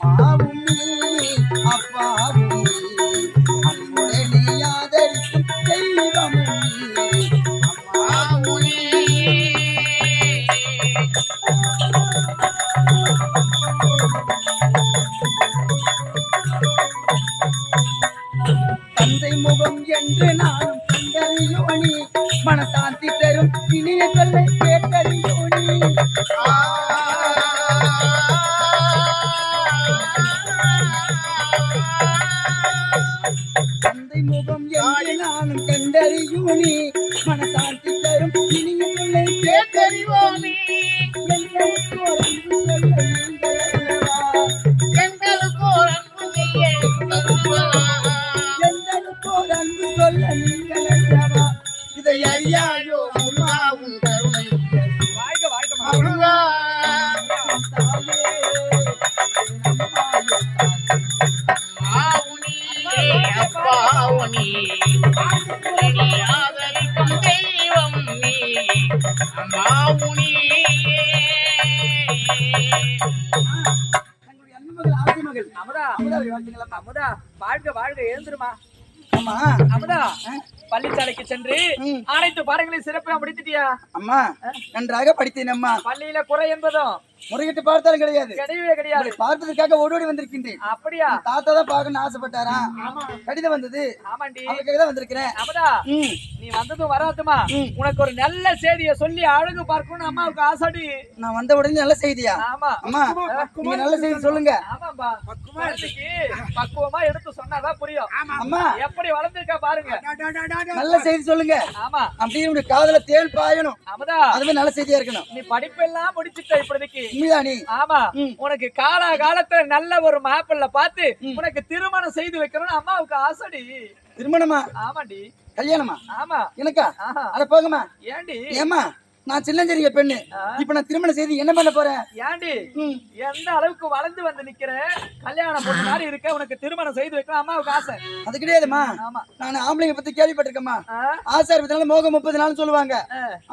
அம்மா உன்னி அப்பா உன்னி அன்புடனே ஆதரிக்கும் தெய்வமணி அம்மா ஆவுனியே தந்தை முகம் என்று நானும் கண்டறியோனி மனசாந்தி தரும் இனிய சொல்லை கேட்டறியோனி தந்தை முகம் என்று நானும் கண்டறியோனி மனசாந்தி தரும் இனிய சொல்லை கேட்டறிவோனி எங்களுக்கு ஒரு அன்பு சொல்ல நீங்கள் அல்லவா? எங்களுக்கு ஒரு அன்பு செய்ய எங்களுக்கு ஒரு அன்பு சொல்ல நீங்கள் அல்லவா? இதை அறியாயோ முருகாவும் கருணை வாழ்க, வாழ்க, வாழ்க. முருகா தாயே ஆவுனியே அப்பாவுனி அன்புடனே ஆதரிக்கும் தெய்வம் நீ அம்மாவுனியே தங்களுடைய அன்பு மகள் ஆசை மகள் அமுதா, அமுதாவை வாழ்த்துங்களா? அமுதா, வாழ்க, வாழ்க. எழுந்துருமா அம்மா அமுதா. பள்ளிச்சாலைக்கு சென்று ம். அனைத்து பாடங்களையும் சிறப்பா முடித்துட்டியா? அம்மா நன்றாக படித்தேன் அம்மா பள்ளியில குறை என்பதும் முறையிட்டு பார்த்தாலும் கிடையாது கிடையவே கிடையாது. உங்களை பார்த்ததுக்காக ஓடோடி வந்திருக்கின்றேன் அப்படியா? தாத்தா தான் பார்க்கணும்னு ஆசைப்பட்டாரா கடிதம் வந்தது ஆமாண்டி. அவருக்காக தான் வந்திருக்கிறேன் அமுதா, ம் நீ வந்ததும் வராதுமா ம். உனக்கு ஒரு நல்ல செய்தியை சொல்லி அழகு பார்க்கணும்னு அம்மாவுக்கு ஆசைடி. நான் வந்த உடனே நல்ல செய்தியா ஆமா, அம்மா நீங்க நல்ல செய்தி சொல்லுங்க ஆமாம்பா. குழந்தைக்கு பக்குவமா எடுத்து சொன்னாதான் புரியும். அம்மா எப்படி வளர்ந்துருக்கா பாருங்க. நல்ல செய்தி சொல்லுங்க ஆமா அப்படியே உங்க காதுல தேன் பாயணும் அமுதா, அதுவே நல்ல செய்தியா இருக்கணும் நீ படிப்பெல்லாம் முடிச்சுட்ட இப்போதைக்கு. உண்மையா நீ ஆமா, ம். உனக்கு காலா காலத்துல நல்ல ஒரு மாப்பிள்ள பார்த்து உனக்கு திருமணம் செய்து வைக்கணும்னு அம்மாவுக்கு ஆசைடி. திருமணமா? ஆமாண்டி. கல்யாணமா? ஆமா. எனக்கா? ஆஹா. அட போங்கம்மா. ஏண்டி? ஏம்மா நான் சின்னஞ்சிறிய பெண்ணு, இப்ப நான் திருமணம் செய்து என்ன பண்ண போறேன்? ஏண்டி எந்த அளவுக்கு வளர்ந்து வந்து நிக்கிற கல்யாணம் பொண்ணு மாதிரி இருக்க, உனக்கு திருமணம் செய்து வைக்கலாம் அம்மாவுக்கு ஆசை. அது கிடையாதுமா. ஆமா. நான் ஆம்பளைங்க பத்தி கேள்விப்பட்டிருக்கேம்மா. ஆசை 60 நாள் மோகம் 30 நாள் சொல்லுவாங்க.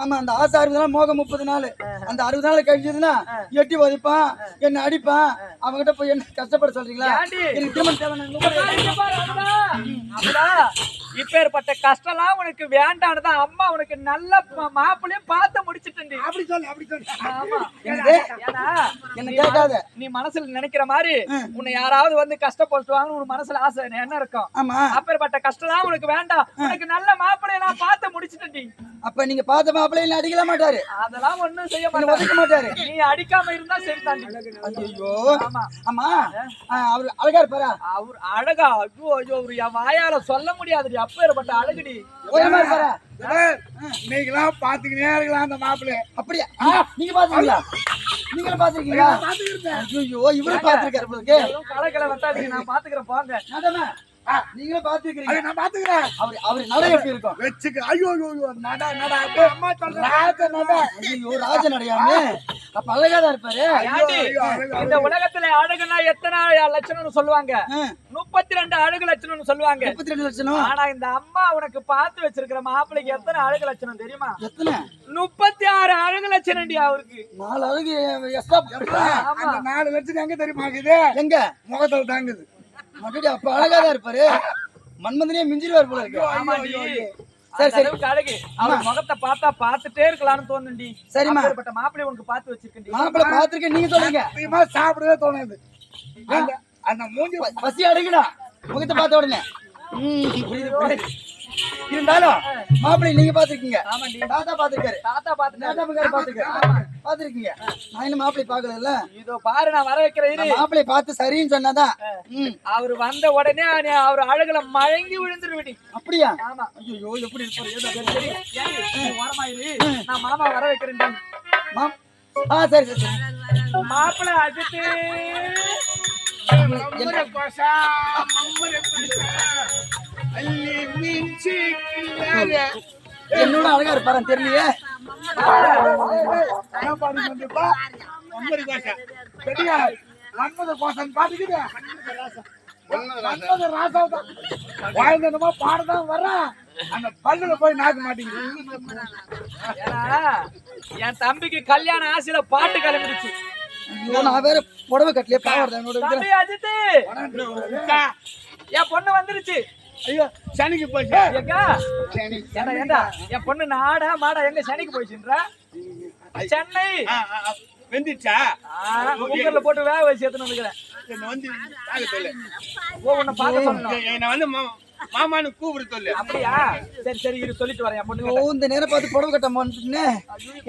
ஆமா, அந்த ஆசை 60 நாள் மோகம் 30 நாள். அந்த 60 நாள் கழிஞ்சதுன்னா எட்டி உதைப்பான், என்ன அடிப்பான். அவங்ககிட்ட போய் என்ன கஷ்டப்பட சொல்றீங்களா? எனக்கு திருமணம் தேவை. இப்பேற்பட்ட கஷ்டம்லாம் உனக்கு வேண்டானதான் அம்மா உனக்கு நல்ல மாப்பிளையும் பார்த்து முடிச்சிட்டு. அப்படி சொல்லு, அப்படி சொல்லு. ஆமா. என்ன கேட்காத. நீ மனசுல நினைக்கிற மாதிரி உன்னை யாராவது வந்து கஷ்டப்படுத்துவாங்கன்னு உன் மனசுல ஆசை என்ன இருக்கும்? ஆமா. அப்பேற்பட்ட கஷ்டம்லாம் உனக்கு வேண்டாம், உனக்கு நல்ல மாப்பிளைய நான் பார்த்து முடிச்சிட்டேன். அப்ப நீங்க பார்த்த மாப்பிள்ளைய அடிக்கல மாட்டாரு? அதெல்லாம் ஒண்ணும் செய்ய மாட்டாரு. நீ அடிக்காம இருந்தா சரி தாண்டி. ஐயோ. ஆமா. ஆமா, அவரு அழகா இருப்பாரா? அவர் அழகா? ஐயோ ஐயோ, என் வாயால சொல்ல முடியாதுடி, அப்பேற்பட்ட அழகுடி. நீங்களாம் பாத்துக்கினே இருக்கலாம் அந்த மாப்பிள்ளை. அப்படியா? நீங்க பாத்துக்கீங்களா? நீங்களும் பாத்துருக்கீங்களா? ஐயோ, இவரும் பாத்துருக்காரு. கலக்கல வட்டாதீங்க, நான் பாத்துக்கிறேன் போங்க. நீங்களும் பாத்துக்கிறீங்க. நான் பாத்துக்கிறேன். அவரு நட எப்படி இருக்கும்? வச்சுக்க. ஐயோ ஐயோ, நட நட. அம்மா சொல்றேன், ராஜ நட. ஐயோ, ராஜ நடையாமே. அப்ப அழகாதான் இருப்பாரு. இந்த உலகத்துல அழகுனா எத்தனை லட்சணம்னு சொல்லுவாங்க? 32 அழகு லட்சணம்னு சொல்லுவாங்க. 32 லட்சணம். ஆனா இந்த அம்மா உனக்கு பார்த்து வச்சிருக்கிற மாப்பிளைக்கு எத்தனை அழகு லட்சணம் தெரியுமா? எத்தனை? 36 அழகு லட்சணம்டி அவருக்கு. 4 அழகு எக்ஸ்ட்ரா. அந்த 4 லட்சம் எங்க தெரியுமா இருக்குது? எங்க? முகத்துல தாங்குது. அப்ப அழகாதான் இருப்பாரு. மன்மதனே மிஞ்சிருவார் போல இருக்கு. சரி சரி, அழகு. அவர் முகத்தை பார்த்தா பார்த்துட்டே இருக்கலாம்னு தோணுண்டி. சரிம்மா. அப்படிப்பட்ட மாப்பிள்ளை உனக்கு பார்த்து வச்சிருக்கேன். மாப்பிள்ளை பார்த்திருக்கேன் நீங்க சொல்லுங்க. சாப்பிடவே தோணுது. அந்த மூஞ்சி பசி அடங்கிடா முகத்தை பார்த்த உடனே. இருந்தாலும் மாப்பிள்ளை நீங்க பாத்துருக்கீங்க. தாத்தா பாத்துருக்காரு. தாத்தா பாத்துருக்கீங்க. நான் இன்னும் மாப்பிள்ளை பாக்கல. இதோ பாரு, நான் வர வைக்கிறேன். மாப்பிள்ளை பார்த்து சரின்னு சொன்னாதான். அவரு வந்த உடனே அவர் அழகுல மயங்கி விழுந்துருவிடி. அப்படியா? ஆமா. ஐயோ, எப்படி இருப்பாரு? ஓரமாயிரு, நான் மாமா வர வைக்கிறேன். சரி சரி. மாப்பிள்ளை அஜித்து என்னோட அழகா இருப்பாரு தெரியலையே. பாடதான் வர்ற அந்த பல்லுல போய் நாக்க மாட்டேங்குது. என் தம்பிக்கு கல்யாண ஆசையில பாட்டு கிளம்பிடுச்சு. நான் வேற புடவை கட்டலையே, பாவம். அஜித்து என் பொண்ணு வந்துருச்சு. ஐயோ, சனிக்கு போச்சு. ஏண்டா என் பொண்ணு நாடா மாடா எங்க சனிக்கு போயிடுச்சுன்ற? சென்னை வெந்துச்சா? குக்கர்ல போட்டு வேக வச்சு எடுத்துன்னு வந்துக்கிறேன். உன்னை பார்க்க சொல்லணும். என்ன வந்து மாமான்னு கூப்பிடு சொல்லு. அப்படியா? சரி சரி, இரு சொல்லிட்டு வரேன். என் பொண்ணு இந்த நேரம் பார்த்து புடவை கட்டமான்னு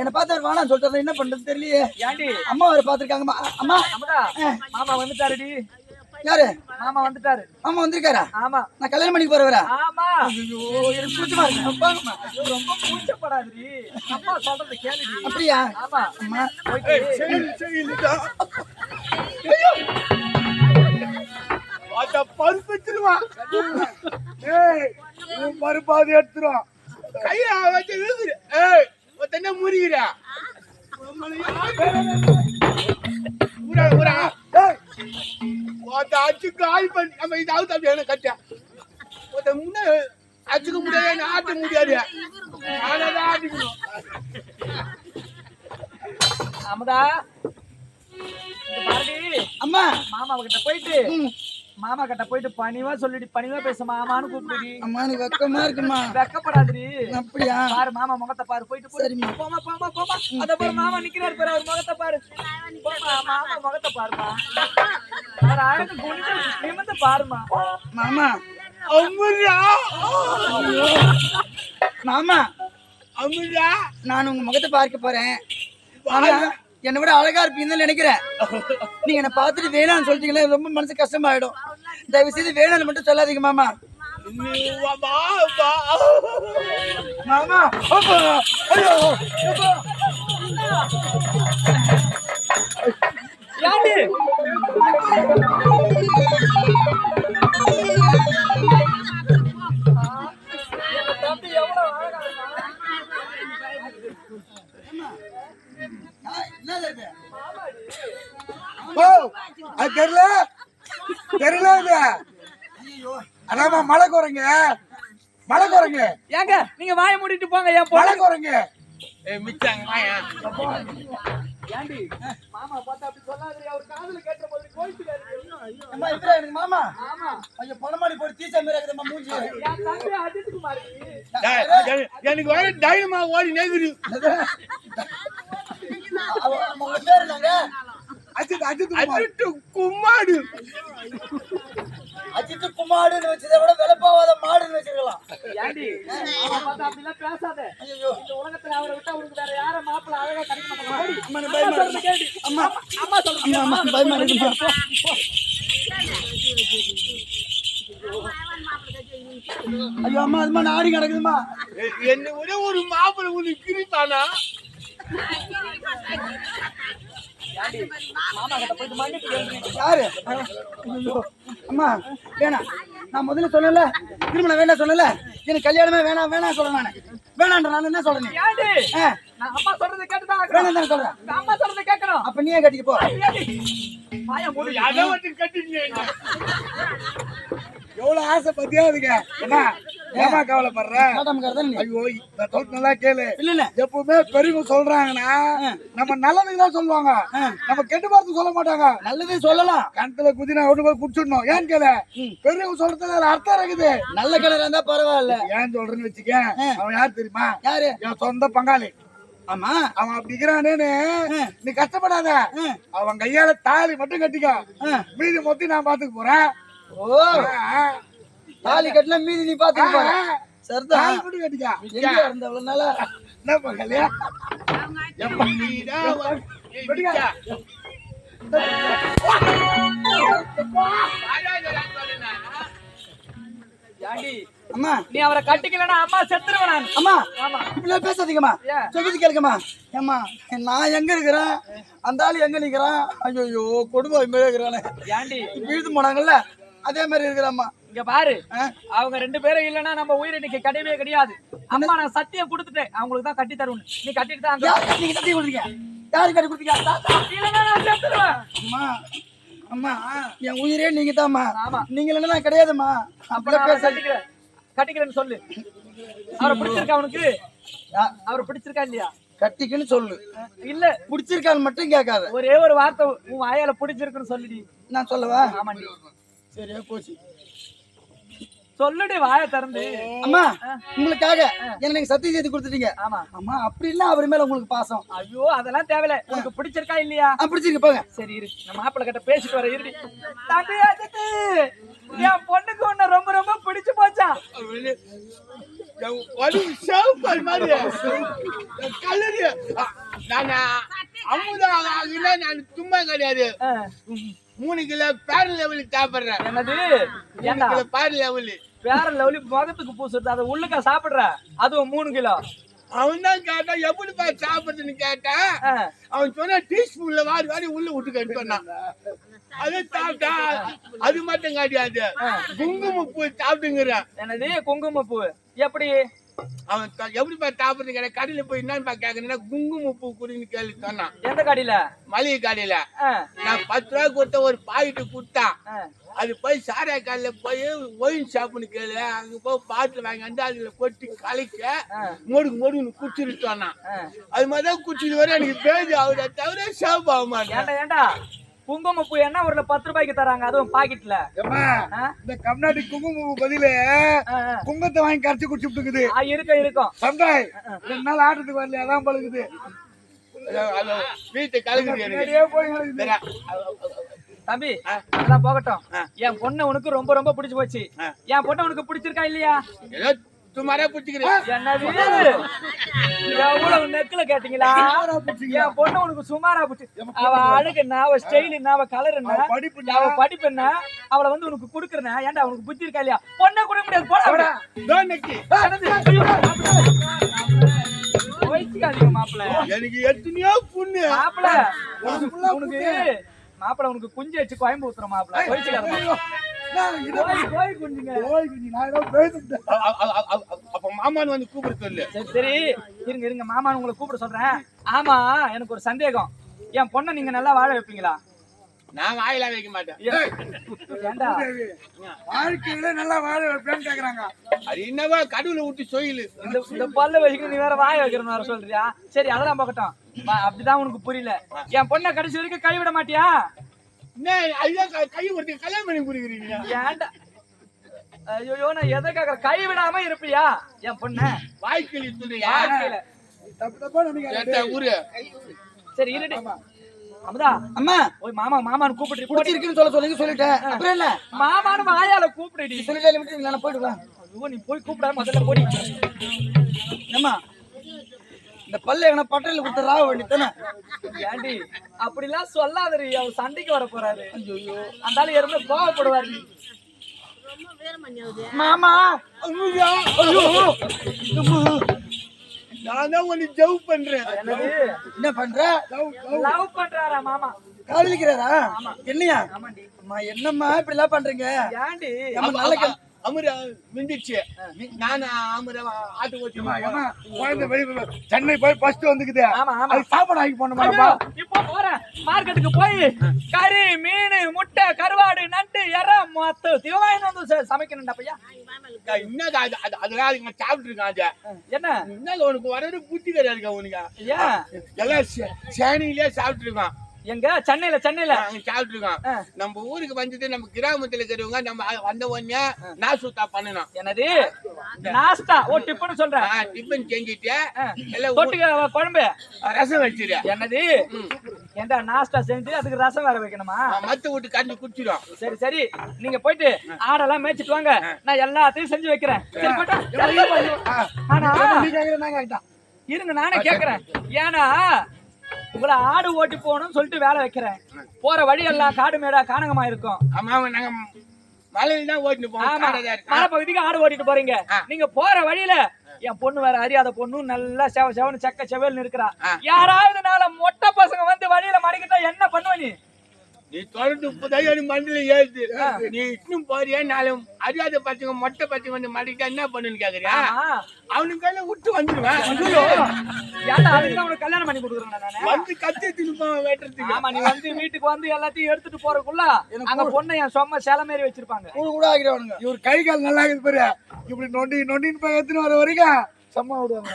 என்ன பார்த்து வேணாம் சொல்லிட்டு என்ன பண்றது தெரியலையே. ஏண்டி அம்மா வர பாத்துருக்காங்க. அம்மா மாமா வந்துட்டாருடி. யாரு? மாமா வந்துட்டாரு. மாமா வந்திருக்காரா? ஆமா. நான் கல்யாணம் பண்ணி போறவரா? ஆமா. ஐயோ, எனக்கு கூச்சமா இருக்கு. ரொம்ப கூச்சப்படாதடி, அம்மா சொல்றது கேளுடி. அப்படியா? ஆமா. அம்மா அத பருப்பு எடுத்துருவான். பருப்பாவது எடுத்துருவான். கையை வச்சு இழுக்குற. என்ன முறிகிறா? அச்சுக்கு ஆள் பண்ணி நம்ம இதாவது அப்படி என்ன கட்ட முன்ன அச்சுக்க முடியாது, ஆட்ட முடியாது. அதான் ஆட்டிக்கணும். அமுதா அம்மா மாமா கிட்ட போயிட்டு பணிவா சொல்லிட்டு பணிவா பேச மாமான்னு கூப்பிடுடி. அம்மா எனக்கு வெக்கமா இருக்குமா? வெக்கப்படாதுடி. அப்படியா? பாரு மாமா முகத்தை பாரு. போயிட்டு சரிம்மா. போமா போமா போமா. அத பாரு மாமா நிக்கிறாரு பாரு, அவர் முகத்தை பாரு. போமா, மாமா முகத்தை பாருமா. அவர் அழகு குனிஞ்சு நிமிர்ந்து பாருமா. மாமா அம்முடா. மாமா அம்முடா, நான் உங்க முகத்தை பார்க்க போறேன். ஆனா என்னை விட அழகா இருப்பீங்கன்னு நினைக்கிறேன். நீங்க என்ன பார்த்துட்டு வேணாம்னு சொல்லிட்டீங்களே, ரொம்ப மனசு கஷ்டமாயிடும். தயவு செய்து வேணாம்னு மட்டும் சொல்லாதீங்க மாமா. மாமா யாரு? என்னது இது? ஓ அது தெரியல தெரியல இது அதாம்மா மலை குரங்க மலை குரங்க ஏங்க நீங்க வாயை மூடிட்டு போங்க என் மலை பொண்ணு குரங்க மிச்சாங்க மாயா ஏண்டி மாமா பார்த்தா அப்படி சொல்லாதீங்க அவர் காதுல கேட்ட போது கோயிச்சுக்காரு அம்மா இவரா எனக்கு மாமா ஆமா ஐயோ பணமாடி போட்டு தீச்சா மாதிரி இருக்குதும்மா மூஞ்சி என் தம்பி அஜித் குமார் எனக்கு வர டைனமா ஓடி நேகுது உங்க பேர் என்னங்க? அஜித் அஜித் குமார் அஜித்து குமாடு அஜித் குமாருன்னு வச்சதை விட விலை போகாத மாடுன்னு வச்சிருக்கலாம். ஏண்டி மாமா பார்த்தா அப்படிலாம் பேசாத ஐயோ இந்த உலகத்துல அவரை விட்டா உனக்கு வேற யார மாப்பிள்ள அழகா கிடைக்க மாட்டாங்க அம்மா நீ பயமா இருக்கு. கேடி அம்மா அம்மா சொல்லுங்க அம்மா பயமா இருக்குமா? ஐயோ அம்மா அதுமா நாடி கிடக்குதுமா. என்ன விட ஒரு மாப்பிள்ளை உனக்கு கிரிப்பானா மாமா கிட்ட போயிட்டு மன்னிப்பு கேளுங்க யாரு? ஐயோ அம்மா வேணாம். நான் முதல்ல சொன்னல திருமணம் வேண்டாம் சொன்னல. எனக்கு கல்யாணமே வேணாம் வேணாம் சொல்றேன் நானு. வேணான்ற நான் என்ன சொல்றேன்? ஏண்டி ஆ, நான் அம்மா சொல்றதை கேட்டுதான் வேணாம் தானே சொல்றேன். அம்மா சொல்றதை கேட்கணும் அப்ப நீயே கட்டிக்க போ. வாயை மூடி அதை வந்து கட்டிங்க எவ்வளவு ஆசை பத்தியா அதுங்க என்ன ஏமா கவலைப்படுற காட்டாமக்கார தானே நீ? ஐயோ நான் சொல்ல நல்லா கேளு இல்ல இல்ல எப்பவுமே பெரியவங்க சொல்றாங்கன்னா நம்ம நல்லதுக்கு தான் சொல்லுவாங்க நம்ம கெட்டு பார்த்து சொல்ல மாட்டாங்க நல்லதே சொல்லலாம். கணத்துல குதினா கொண்டு போய் குடிச்சிடணும் ஏன்னு கேளு பெரியவங்க சொல்றதுல அதுல அர்த்தம் இருக்குது நல்ல கிணறு இருந்தா பரவாயில்ல. ஏன் சொல்றேன்னு வச்சுக்க அவன் யார் தெரியுமா யாரு? என் சொந்த பங்காளி ஆமா அவன் அப்படி இருக்கிறானேன்னு நீ கஷ்டப்படாத அவன் கையால தாலி மட்டும் கட்டிக்க மீதி மொத்தம் நான் பாத்துக்க போறேன் ஓ தாலி கட்டினா மீதி நீ பாத்துக்க போற. சரிதான். தாலி மட்டும் கட்டிக்க எங்க இருந்த அவ்வளவு நாளா? என்ன பங்காளியா ஏண்டி அம்மா நீ அவரை கட்டிக்கலன்னா அம்மா செத்துருவேன் நான் அம்மா ஆமா இப்படிலாம் பேசாதீங்கம்மா. ஏன்? சொல்லிட்டு கேளுங்கம்மா. ஏம்மா நான் எங்க இருக்கிறேன் அந்த ஆளு எங்க நிக்கிறான்? ஐயோ கொடுமை மாதிரி இருக்கிறானே. ஏண்டி இழுத்து போனாங்கல்ல அதே மாதிரி இருக்கிறாம்மா. இங்க பாரு அவங்க ரெண்டு பேரும் இல்லன்னா நம்ம உயிர் இன்னைக்கு கிடையவே கிடையாது. அம்மா நான் சத்தியம் கொடுத்துட்டேன் அவங்களுக்கு தான் கட்டி தருவேன். நீ கட்டிட்டு தான் அங்க யார் நீங்க கட்டி கொடுத்தீங்க? யாரு கட்டி கொடுத்தீங்க? இல்லன்னா நான் செத்துருவேன். அம்மா அம்மா என் உயிரே நீங்க தான்மா. ஆமா. நீங்க இல்லைன்னா நான் கிடையாதும்மா. அப்ப அப்படியே நான் பேச கட்டிக்கிறேன் கட்டிக்கிறேன்னு சொல்லு. அவரை பிடிச்சிருக்கா அவனுக்கு? அவரை பிடிச்சிருக்கா இல்லையா? கட்டிக்குன்னு சொல்லு. இல்ல பிடிச்சிருக்கான்னு மட்டும் கேட்காத. ஒரே ஒரு வார்த்தை உன் வாயால பிடிச்சிருக்குன்னு சொல்லுடி. நான் சொல்லவா? ஆமாண்டி சரியா போச்சு. சொல்லுடி வாயை திறந்து. அம்மா உங்களுக்காக எனக்கு நீங்க சத்தியம் செய்து கொடுத்துட்டீங்க. ஆமா அம்மா அப்படி இல்ல அவர் மேல உங்களுக்கு பாசம். ஐயோ அதெல்லாம் தேவையில்ல. உனக்கு பிடிச்சிருக்கா இல்லையா? பிடிச்சிருக்கு போங்க. சரி இரு நம்ம மாப்பிள்ளை கிட்ட பேசிட்டு வர இருடி. தம்பி அஜித் என் பொண்ணுக்கு ஒண்ணு ரொம்ப ரொம்ப பிடிச்சு போச்சா? சேவல் மாதிரி கலரு நானா அமுதா நான் சும்மா கிடையாது 3 கிலோ பேர் லெவலுக்கு சாப்பிடுறேன். என்னது 3 ஏண்டா கிலோ பேர் லெவலு வேற லெவலி முகத்துக்கு பூசுறது அதை உள்ளுக்கா சாப்பிடுற அதுவும் 3 கிலோ. அவன் தான் கேட்டா எப்படி பார்த்து சாப்பிடுறதுன்னு கேட்டேன். அவன் சொன்னா டீஸ்பூன்ல வாரி வாரி உள்ள விட்டுக்கன்னு சொன்னான். அது சாப்பிட்டா அது மட்டும் கிடையாது குங்குமப்பூ சாப்பிட்டுங்கிறான். என்னது குங்குமப்பூ எப்படி? அவன் எப்படி பார்த்து சாப்பிடுறது கிடையாது. கடையில போய் என்னன்னு கேட்கறேன்னா குங்குமப்பூ குடின்னு கேள்வி சொன்னான். எந்த கடையில? மளிகை கடையில. நான் 10 ரூபா கொடுத்த ஒரு பாக்கெட்டு கொடுத்தான். அது போய் சாராய கடையில போய் ஒயின் ஷாப்னு கேளு அங்க போய் பாட்டில் வாங்கி வந்து அதுல கொட்டி கலைக்க மொடுன்னு குடிச்சிட்டு சொன்னான். அது மாதிரிதான் குடிச்சிட்டு வர எனக்கு பேஜ் ஆகுதா தவிர ஷாப் ஆக மாட்டேன். ஏண்டா குங்குமப்பூ என்ன ஒரு 10 ரூபாய்க்கு தராங்க அதுவும் பாக்கெட்ல. இந்த கர்நாடி குங்குமம் பதில குங்கத்தை வாங்கி கரைச்சு குடிச்சுட்டு இருக்கும் சந்தாய் 2 நாள் ஆட்டத்துக்கு வரல அதான் பழகுது வீட்டை கலக்குது எனக்கு. தம்பி அதெல்லாம் போகட்டும். என் பொண்ணு உனக்கு ரொம்ப ரொம்ப பிடிச்சு போச்சு. என் பொண்ணு உனக்கு பிடிச்சிருக்கா இல்லையா? ஏதோ சுமாரா பிடிச்சிக்கிறேன். என்னது எவ்வளவு நெக்குல கேட்டீங்களா? என் பொண்ணு உனக்கு சுமாரா பிடிச்சி. அவ அழகு என்ன, அவ ஸ்டைல் என்ன, அவ கலர் என்ன, அவ படிப்பு என்ன, அவளை வந்து உனக்கு குடுக்கறேன். ஏன்டா உனக்கு புத்தி இருக்கா இல்லையா? பொண்ணை கொடுக்க முடியாது போடா. போயிச்சுக்காதீங்க மாப்பிள்ள. எனக்கு எத்தனையோ புண்ணு மாப்பிள்ள உனக்கு மாப்பிள்ள உனக்கு குஞ்சு வச்சு கோயம்பு ஊத்துற மாப்பிள்ள. போயிச்சுக்காரங்க கோழி குஞ்சுங்க கோழி குஞ்சு நான் ஏதோ பேசிட்டேன் அப்ப மாமான்னு வந்து கூப்பிட சொல்லு. சரி சரி இருங்க இருங்க மாமான்னு உங்களை கூப்பிட சொல்றேன். ஆமா எனக்கு ஒரு சந்தேகம், என் பொண்ணை நீங்க நல்லா வாழ வைப்பீங்களா? நான் வாயில வைக்க மாட்டேன். ஏண்டா வாழ்க்கையில நல்லா வாழ வைப்பேன்னு கேக்குறாங்க. அது என்னவா கடவுளை விட்டு சொயிலு. இந்த பல்ல வச்சுக்கிட்டு நீ வேற வாய வைக்கிறன்னு வேற சொல்றியா? சரி அதெல்லாம் பார்க்கட்டும், அப்படிதான் உனக்கு புரியல. என் பொண்ணை கடைசி வரைக்கும் கைவிட மாட்டியா? என்ன அதுதான் கை ஒருத்தர் கல்யாணம் பண்ணி கொடுக்குறீங்க. ஏன்டா ஐயோ நான் எதை கேக்குறேன், கைவிடாம இருப்பியா என் பொண்ண? வாய்க்கிளி சொல்றியா? வாழ்க்கையில தப்பு தப்பா நினைக்காத. ஊரு சரி இருடி. அமுதா அம்மா போய் மாமா மாமான்னு கூப்பிட்டு போடி. பிடிச்சிருக்குன்னு சொல்லிட்டேன். அப்புறம் என்ன மாமான்னு வாயால கூப்பிடுடி. சொல்லிட்டேன் நான் போயிடுவேன். ஐயோ நீ போய் கூப்பிடாம முதல்ல போடி. ஏம்மா இந்த பல்ல எங்கன்னா பட்டறையில கொடுத்து ராவ வேண்டியதானே? ஏண்டி அப்படிலாம் சொல்லாதடி, அவர் சண்டைக்கு வர போறாரு. ஐயோ அந்த யாருமே கோவப்படுவாரு. மாமா நான் தான் ஒன்னு ஜவ் பண்றேன். என்னது என்ன பண்ற? லவ் பண்றாரா மாமா? காதலிக்கிறாரா? என்னையா? ஆமாண்டி. அம்மா என்னம்மா இப்படி எல்லாம் பண்றீங்க? ஏண்டி நம்ம நாளைக்கு அமுரா மிந்திச்சு நான் அமுரா ஆட்டு ஓட்டி குழந்தை சென்னை போய் ஃபர்ஸ்ட் வந்துக்குது. ஆமா ஆமா அது சாப்பாடு ஆகி போனோமா? ஐயோ, இப்போ போறேன் மார்க்கெட்டுக்கு போய் கறி மீன் முட்டை கருவாடு நண்டு எறா மொத்த திவாயின்னு வந்து சமைக்கணும்டா பையா. என்னக்கா அதெல்லாம் அதுங்க சாப்பிட்டு இருக்கான். அது என்ன என்ன உனக்கு வர புத்தி கிடையாது உனக்கு. ஏன் எல்லாம் சேனிலே சாப்பிட்டு இருக்கான். எங்க சென்னையில அங்க சாப்பிட்டு இருக்கான். நம்ம ஊருக்கு வந்துட்டு நம்ம கிராமத்துல இருக்கிறவங்க நம்ம வந்த உடனே நாசுத்தா பண்ணணும். என்னது நாஸ்டா? ஓ டிஃபன் சொல்றேன். டிஃபன் செஞ்சுட்டு எல்லாம் தொட்டுக்க குழம்பு ரசம் வச்சிரு. என்னது ஏண்டா நாஸ்டா செஞ்சு அதுக்கு ரசம் வேற வைக்கணுமா? மத்த வீட்டு கண்டு குடிச்சிடும். சரி சரி நீங்க போயிட்டு ஆடெல்லாம் மேய்ச்சிட்டு வாங்க, நான் எல்லாத்தையும் செஞ்சு வைக்கிறேன். சரி போட்டா? ஆனா இருங்க நானே கேக்குறேன். ஏன்னா உங்களை ஆடு ஓட்டி போகணும்னு சொல்லிட்டு வேலை வைக்கிறேன். போற வழி எல்லாம் காடு மேடா காணகமா இருக்கும். ஆமா நாங்க மலையில தான் ஓட்டிட்டு போவோம். மலை பகுதிக்கு ஆடு ஓட்டிட்டு போறீங்க. நீங்க போற வழியில என் பொண்ணு வேற அறியாத பொண்ணு நல்லா செவன்னு செக்க செவல்னு இருக்கிறா. யாராவது நாள மொட்டை பசங்க வந்து வழியில மடிக்கிட்டா என்ன பண்ணுவ நீ? நீ தொடர்ந்து புதைய மண்டில ஏறுது. நீ இன்னும் போறியா? நாளும் அறியாத பசங்க மொட்டை பசங்க வந்து மடிக்கிட்டா என்ன பண்ணுன்னு கேக்குறியா? அவனுக்கு கையில விட்டு வந்துருவேன். ஏன்டா அதுக்கு அவனுக்கு கல்யாணம் பண்ணி கொடுக்குறேன் நானு. வந்து கத்தி திருப்பான் வெட்டுறதுக்கு. ஆமா நீ வந்து வீட்டுக்கு வந்து எல்லாத்தையும் எடுத்துட்டு போறதுக்குள்ள அங்க பொண்ணை என் சொம்ம சேலை மாரி வச்சிருப்பாங்க. கூட ஆகிடுவானுங்க. இவர் கை கால் நல்லா இருக்குது பாரு. இப்படி நொண்டின்னு போய் எடுத்துன்னு வர வரைக்கும் சம்மா விடுவாங்க.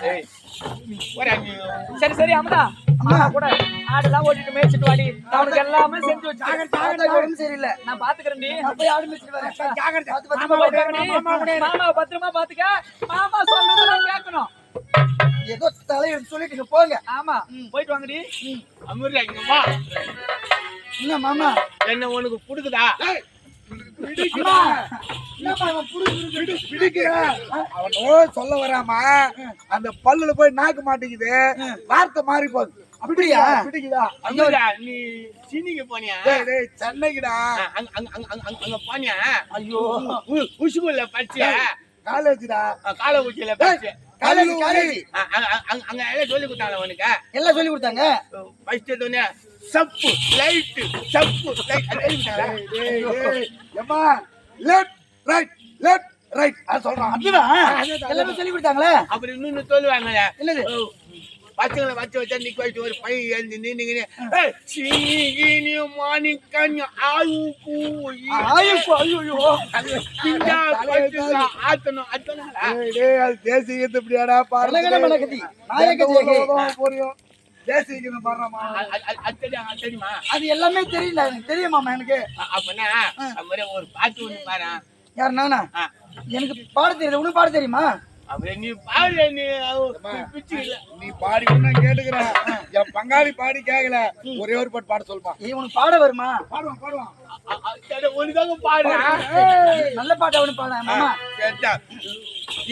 சரி சரி அமுதா அம்மா கூட ஆடெல்லாம் ஓட்டிட்டு மேய்ச்சிட்டு வாடி. அவனுக்கு எல்லாமே செஞ்சு வச்சு சரியில்லை. நான் பாத்துக்கிறேன். போய் ஆடு மேய்ச்சிட்டு வரேன். மாமாவை பத்திரமா பாத்துக்க. மாமா சொல்றதெல்லாம் கேட்கணும். ஏதோ தலையெடுத்து சொல்லிட்டு போங்க. ஆமா போயிட்டு வாங்கடி. அமுரியா இங்க வா. என்ன மாமா என்ன உனக்கு புடுக்குதா? அவன் சொல்ல வராமா அந்த பல்லுல போய் நாக்கு மாட்டேங்குது, வார்த்தை மாறி போகுது. அப்படியா? பிடிக்குதா? அமுரியா நீ சீனிக்கு போனியா? சென்னைக்குடா. அங்க போனியா? ஐயோ உசுகுல பச்சை காலேஜ்டா. கால ஊச்சியில பச்சை காலேஜ் அங்க எல்லாம் சொல்லி கொடுத்தாங்க உனக்கு. எல்லாம் சொல்லி கொடுத்தாங்க. ஃபர்ஸ்ட் எடுத்தோன்னே சப்பு லைட் சப்பு லைட் ஏம்மா லெஃப்ட் ரைட் அது சொல்றான். அதுதான் எல்லாமே சொல்லி கொடுத்தாங்களே. அப்புறம் இன்னொன்னு சொல்லுவாங்க. என்னது? பச்சங்களை வச்சு வச்சா நிக்க வச்சு ஒரு பையன் எழுந்து நின்னுங்கன்னு சீனி மாணிக்கன் ஆத்தணும் அது தேசிய இப்படியாடா புரியும். தேசிய பாடுறாமா? தெரியுமா? அது எல்லாமே தெரியல எனக்கு. தெரியுமாமா எனக்கு. அப்பனா ஒரு பாட்டு ஒண்ணு பாரு. யார் நானா? எனக்கு பாட தெரியல. உனக்கு பாட தெரியுமா? அப்புறம் நீ பாடு. நீ பாடிக்கணும் நான் கேட்டுக்கிறேன். என் பங்காளி பாடி கேட்கல. ஒரே ஒரு பாட்டு பாட சொல்லுப்பா. உனக்கு பாட வருமா? பாடுவான் ஒழுங்காக பாடு. நல்ல பாட்டு அவனு பாட. மாமா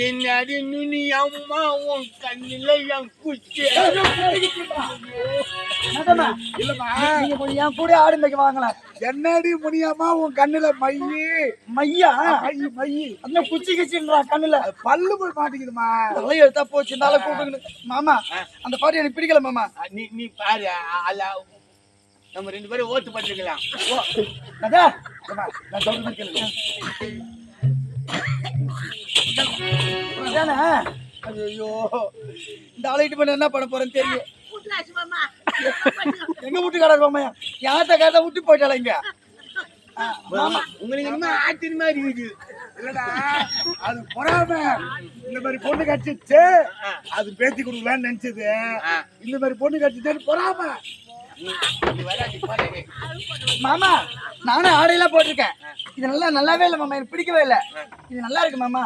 என்னடி நுனி அம்மா உன் கண்ணில என் குச்சி. இல்லம்மா நீங்க கொஞ்சம் என் கூட ஆடு மேய்க்க வாங்கலாம். என்னடி முடியாமா உன் கண்ணுல மையா மையி அந்த குச்சி கிச்சின்றா கண்ணுல. பல்லு போய் மாட்டிக்குதுமா. தலையை எடுத்தா போச்சு. நாளை கூப்பிடுங்க மாமா. அந்த பாட்டு எனக்கு பிடிக்கல மாமா. நீ பாரு. அல்ல நம்ம ரெண்டு பேரும் ஓட்டு பண்ணிருக்கலாம். நான் சொல்றது கேளுங்க. ஐயோ இந்த ஆளையிட்டு பண்ண என்ன பண்ண போறேன்னு தெரியும். எங்க வீட்டுக்காரர் மாமையா யார்கிட்ட கேட்டா விட்டு போயிட்டால இங்க. மாமா உங்களுக்கு என்ன ஆச்சரியமா இருக்குது? இல்லடா அது பொறாம. இந்த மாதிரி பொண்ணு கட்சிச்சு அது பேத்தி கொடுக்கலான்னு நினைச்சது. இந்த மாதிரி பொண்ணு கட்சிச்சு பொறாம. மாமா நானும் ஆடையெல்லாம் போட்டிருக்கேன். இது நல்லாவே இல்லை மாமா, எனக்கு பிடிக்கவே இல்லை. இது நல்லா இருக்கு மாமா.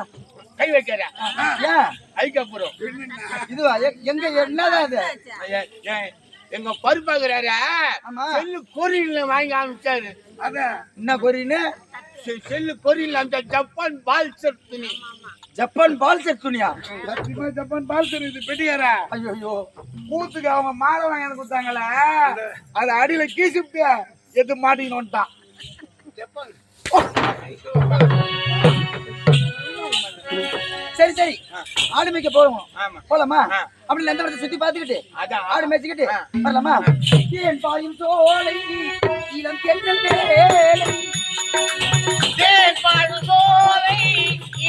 கை வைக்கிற ஏன் அதுக்கப்புறம் இதுவா எங்க என்னதான் இது? எங்க பருப்பாக்குறாரு ஆமா. செல்லு கொரியன்ல வாங்கி அனுப்பிச்சாரு. அதான் என்ன கொரின்னு? செல்லு கொரியன்ல அந்த ஜப்பான் பால் செட் துணி. ஜப்பான் பால் செட் துணியா? சத்தியமா ஜப்பான் பால் தெரியுது பெட்டியார. ஐயோ கூத்துக்கு அவங்க மாலை வாங்கி எனக்கு கொடுத்தாங்களே அது அடியில கீசிப்ட்டு எது மாட்டின்னு வந்துட்டான். சரி சரி ஆடு மேய்க்க போறோம். ஆமா. போலாமா? அப்படி எந்த இடத்த சுத்தி பாத்துக்கிட்டு அதான். ஆடு மேய்ச்சிக்கிட்டு வரலாமா? ஏன் பாயும் சோலை இளம் தென்றல் வேலை, தேன் பாடும் சோலை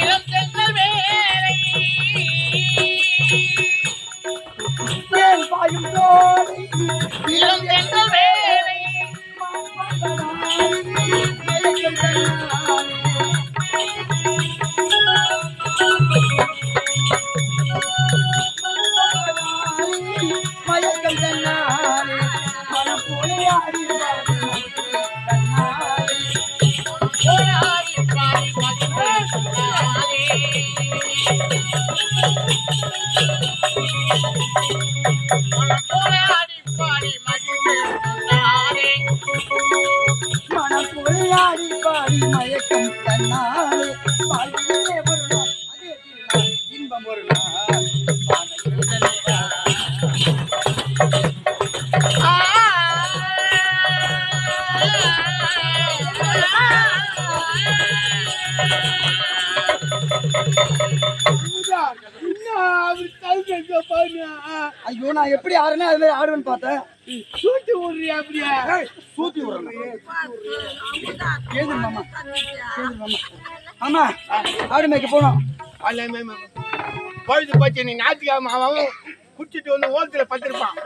இளம் தென்றல் வேலை, ஏன் பாயும் சோலை இளம் தென்றல் வேலை, மயக்கம் தன்னாலே மனம் போலே ஆடி போராடி பாடி மகிழ்ந்து சொன்னாரே. போராடி பாடி மகிழ்ந்து சொன்னாரே. மனம் போலே ஆடி பாடி மயக்கம் தன்னாலே வாழ்விலே ஒரு நாள் அதே திருநாள் இன்பம் ஒரு நாள் ஐயோ நான் எப்படி ஆடுனா அது மாதிரி ஆடுவேன்னு பார்த்தேன். சூட்டி விடுறியா அப்படியா? சூத்தி விடுறேன். கேது மாமா கேது மாமா. ஆமா ஆடு மேய்க்க போனோம். பொழுது போச்சு. நீ ஞாயிற்றுக்கிழமை அவன் குடிச்சிட்டு வந்து ஓரத்துல பத்திருப்பான்.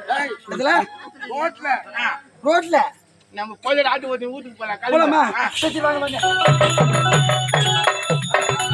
இதுல ரோட்ல ரோட்ல நம்ம பொழுது ஆட்டு ஓட்டி வீட்டுக்கு போலாம். போலாமா? கிளம்பு. சரி வாங்க வாங்க.